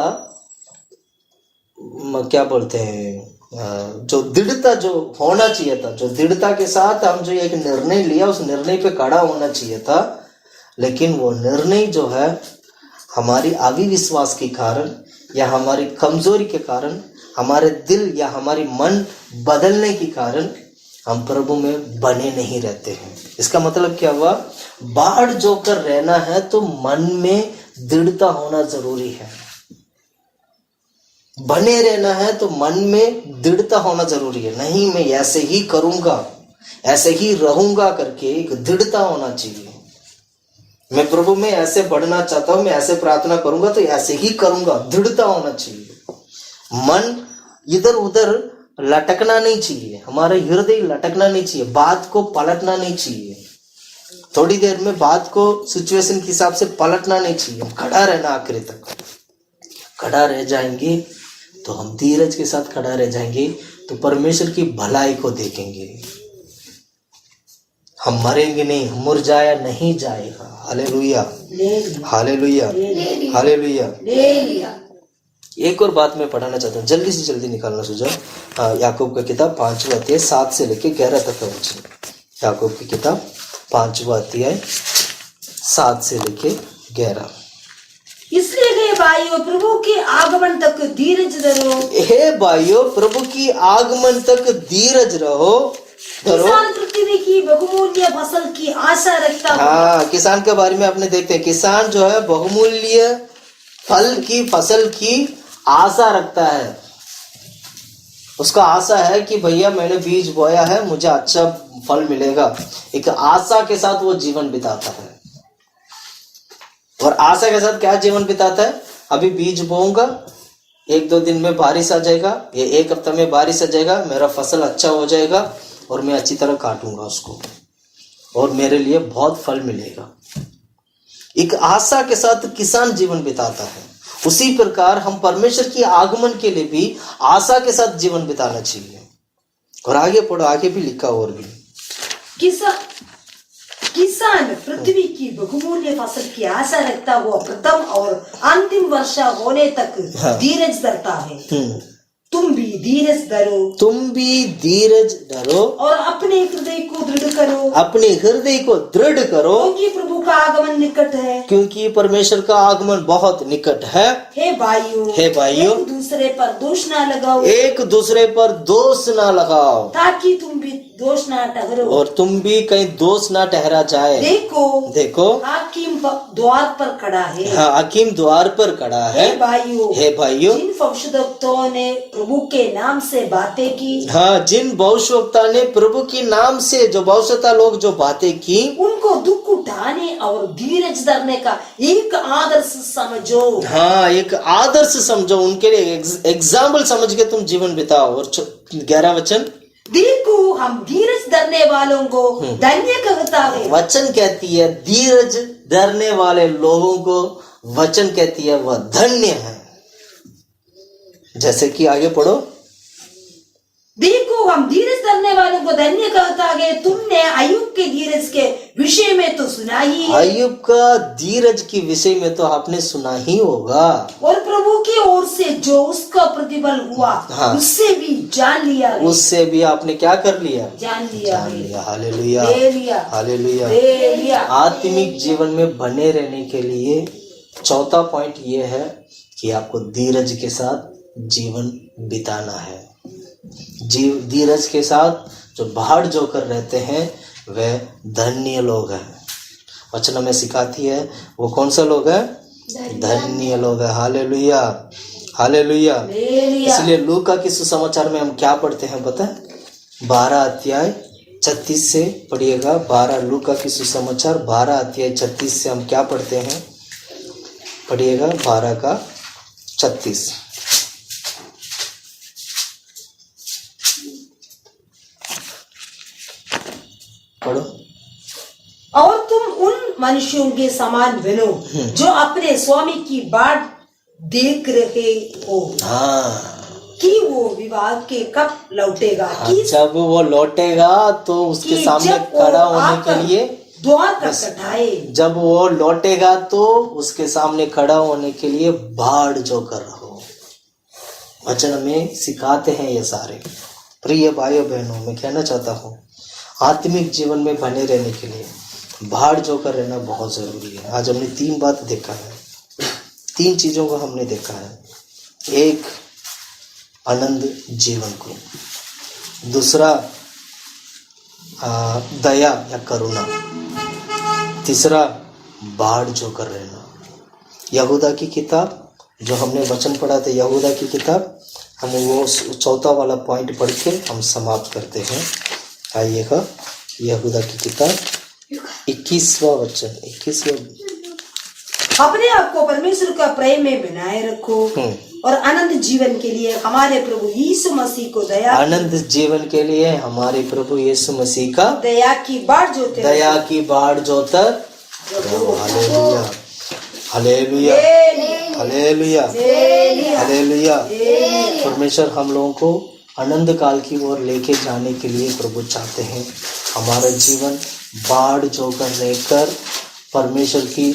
क्या बोलते हैं, जो दृढ़ता जो होना चाहिए था, जो दृढ़ता के साथ हम जो एक निर्णय लिया उस निर्णय पे खड़ा होना चाहिए था, लेकिन वो निर्णय जो है हमारी अविश्वास के कारण या हमारी कमजोरी के कारण, हमारे दिल या हमारी मन बदलने के कारण हम प्रभु में बने नहीं रहते हैं। इसका मतलब क्या हुआ? बाढ़ जोकर रहना है तो मन में दृढ़ता होना जरूरी है। बने रहना है तो मन में दृढ़ता होना जरूरी है। नहीं मैं ऐसे ही करूंगा, ऐसे ही रहूंगा करके एक दृढ़ता होना चाहिए। मैं प्रभु में ऐसे बढ़ना चाहता हूं, मैं ऐसे प्रार्थना करूंगा तो ऐसे ही करूंगा, दृढ़ता होना चाहिए। मन इधर उधर लटकना नहीं चाहिए, हमारा हृदय लटकना नहीं चाहिए, बात को पलटना नहीं चाहिए। थोड़ी देर में बात को सिचुएशन के हिसाब से पलटना नहीं चाहिए, खड़ा रहना आखिरी तक। खड़ा रह जाएंगे तो हम धीरज के साथ खड़ा रह जाएंगे तो परमेश्वर की भलाई को देखेंगे। हम मरेंगे नहीं, मुरझाया नहीं जाएगा। Hallelujah, hallelujah, hallelujah. एक और बात मैं पढ़ाना चाहता हूँ, जल्दी से जल्दी निकालना सुझाव। याकूब का किताब 5वां अध्याय 7 से लेके 11 तक का वचन। याकूब की किताब 5वां अध्याय 7 से लेके 11। इसलिए हे भाइयों, प्रभु के आगमन तक धीरज रहो। हे भाइयों, प्रभु की आगमन तक धीरज रहो। किसान पृथ्वी की बहुमूल्य फसल की आशा रखता है। हाँ, किसान के बारे में आपने देखते हैं, किसान जो है बहुमूल्य फल की फसल की आशा रखता है। उसका आशा है कि भैया मैंने बीज बोया है, मुझे अच्छा फल मिलेगा। एक आशा के साथ वो जीवन बिताता है। और आशा के साथ क्या जीवन बिताता है? अभी बीज बोऊंगा, 1-2 दिन में बारिश आ जाएगा, ये 1 हफ्ता में बारिश आ जाएगा, मेरा फसल अच्छा हो जाएगा और मैं अच्छी तरह काटूंगा उसको और मेरे लिए बहुत फल मिलेगा। एक आशा के साथ किसान जीवन बिताता है। उसी प्रकार हम परमेश्वर की आगमन के लिए भी आशा के साथ जीवन बिताना चाहिए। और आगे पढ़ो, आगे भी लिखा और भी, किसान पृथ्वी की बहुमूल्य फसल की आशा रखता हुआ प्रथम और अंतिम वर्षा होने तक धीरज धरता है। तुम भी धीरज धरो तुम भी धीरज धरो और अपने हृदय को दृढ़ करो, अपने हृदय को दृढ़ करो, क्योंकि प्रभु का आगमन निकट है। क्योंकि परमेश्वर का आगमन बहुत निकट है। हे भाइयों, एक दूसरे पर दोष ना लगाओ, एक दूसरे पर दोष ना लगाओ, ताकि तुम भी दोष ना ठहरो, और तुम भी कहीं दोष ना ठहरा जाए। देखो हाकिम द्वार पर खड़ा है। हाँ, हाकिम द्वार पर खड़ा है। हे भाइयों, जिन भविष्यवक्ताओं ने प्रभु के नाम से बातें की, हाँ, जिन भविष्यवक्ता ने प्रभु के नाम से जो भविष्यवक्ता लोग जो बातें की, उनको दुख उठाने और धीरज धरने का एक आदर्श समझो। हाँ, एक आदर्श समझो, उनके लिए एग्जाम्पल समझ के तुम जीवन बिताओ। और 11 वचन, देखो हम धीरज धरने वालों को धन्य कहता है। वचन कहती है धीरज धरने वाले लोगों को, वचन कहती है वह धन्य है। जैसे कि आगे पढ़ो, देखो हम धीरज धरने वालों को धन्य कहता है। तुमने अय्यूब के धीरज के विषय में तो सुना ही है। अय्यूब का धीरज के विषय में तो आपने सुना ही होगा। और प्रभु की ओर से जो उसका प्रतिफल हुआ, हाँ, उससे भी जान लिया है। उससे भी आपने क्या कर लिया? जान लिया। Hallelujah, hallelujah. आत्मिक जीवन में बने रहने के लिए चौथा पॉइंट ये है कि आपको धीरज के साथ जीवन बिताना है। धीरज के साथ जो बाहर जो कर रहते हैं वे धन्य लोग हैं। वचन हमें सिखाती है वो कौन सा लोग है? धन्य लोग है। Hallelujah, hallelujah. इसलिए लूका के सुसमाचार में हम क्या पढ़ते हैं पता है? 12 अध्याय 36 से पढ़िएगा। 12 लूका के सुसमाचार 12 अध्याय 36 से हम क्या पढ़ते हैं? पढ़िएगा 12 का 36। पढ़ो। और तुम उन मनुष्यों के समान बनो जो अपने स्वामी की बाट देख रहे हो, कि वो विवाह के कब लौटेगा। जब वो लौटेगा तो उसके सामने खड़ा होने के लिए द्वार खटखटाए। जब वो लौटेगा तो उसके सामने खड़ा होने के लिए बाढ़ जो कर रहो। वचन में सिखाते हैं ये सारे। प्रिय भाइयों बहनों, मैं कहना चाहता हूँ आत्मिक जीवन में बने रहने के लिए बाढ़ जो कर रहना बहुत जरूरी है। आज हमने 3 बात देखा है, 3 चीजों को हमने देखा है। एक, आनंद जीवन को। दूसरा, दया या करुणा। तीसरा, बाढ़ जो कर रहना। यहूदा की किताब जो हमने वचन पढ़ा था, यहूदा की किताब, हम वो चौथा वाला पॉइंट पढ़ के हम समाप्त करते हैं। आइएगा यहूदा की किताब 21वां वचन, 21वां। अपने आप को परमेश्वर का प्रेम में बनाए रखो और आनंद जीवन के लिए हमारे प्रभु यीशु मसीह को दया। आनंद जीवन के लिए हमारे प्रभु यीशु मसीह का दया की बाढ़ जोते। दया की बाढ़ जोतर। Hallelujah, hallelujah, hallelujah, hallelujah. परमेश्वर हम लोगों को आनंद काल की ओर लेके जाने के लिए प्रभु चाहते हैं। हमारा जीवन बाढ़ जोकर लेकर परमेश्वर की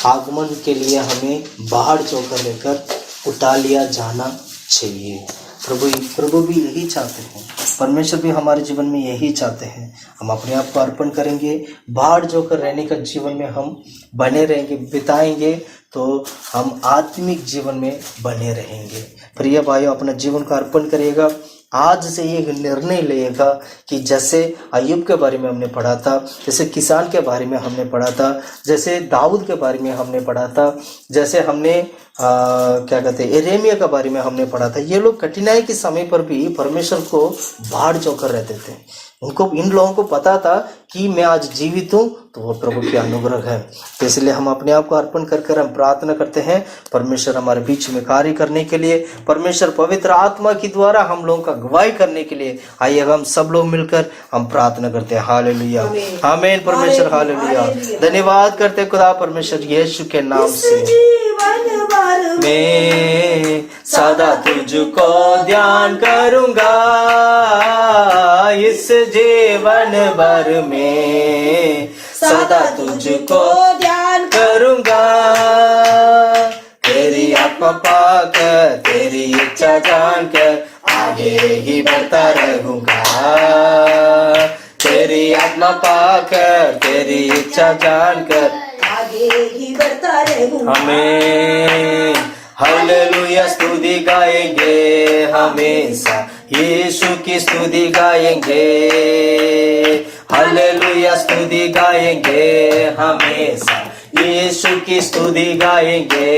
आगमन के लिए हमें बाढ़ जोकर लेकर उठा लिया जाना चाहिए। प्रभु भी यही चाहते हैं, परमेश्वर भी हमारे जीवन में यही चाहते हैं। हम अपने आप को अर्पण करेंगे, बाढ़ जोकर रहने का जीवन में हम बने रहेंगे, बिताएंगे, तो हम आत्मिक जीवन में बने रहेंगे। प्रिय भाइयों, अपना जीवन का अर्पण करिएगा। आज से ये निर्णय लेगा कि जैसे अय्यूब के बारे में हमने पढ़ा था, जैसे किसान के बारे में हमने पढ़ा था, जैसे दाऊद के बारे में हमने पढ़ा था, जैसे हमने क्या कहते हैं यिर्मयाह के बारे में हमने पढ़ा था। ये लोग कठिनाई के समय पर भी परमेश्वर को बाढ़ जोकर रहते थे। उनको, इन लोगों को पता था कि मैं आज जीवित हूँ तो वो प्रभु की अनुग्रह है। तो इसलिए हम अपने आप को अर्पण कर हम प्रार्थना करते हैं परमेश्वर हमारे बीच में कार्य करने के लिए, परमेश्वर पवित्र आत्मा के द्वारा हम लोगों का गवाही करने के लिए। आइए हम सब लोग मिलकर हम प्रार्थना करते हैं। हालेलुया, आमीन। परमेश्वर हालेलुया, धन्यवाद करते खुदा परमेश्वर यीशु के नाम से। मैं सदा तुझको ध्यान करूंगा, इस जीवन भर में सदा तुझको ध्यान करूंगा। तेरी आत्मा पाकर, तेरी इच्छा जानकर आगे ही बढ़ता रहूंगा। तेरी आत्मा पाकर, तेरी इच्छा जानकर आगे ही बढ़ता रहूंगा। हमें हालेलुया स्तुति गाएंगे हमेशा, यीशु की स्तुति गाएंगे। हालेलुया स्तुति गाएंगे हमेशा, यीशु की स्तुति गाएंगे।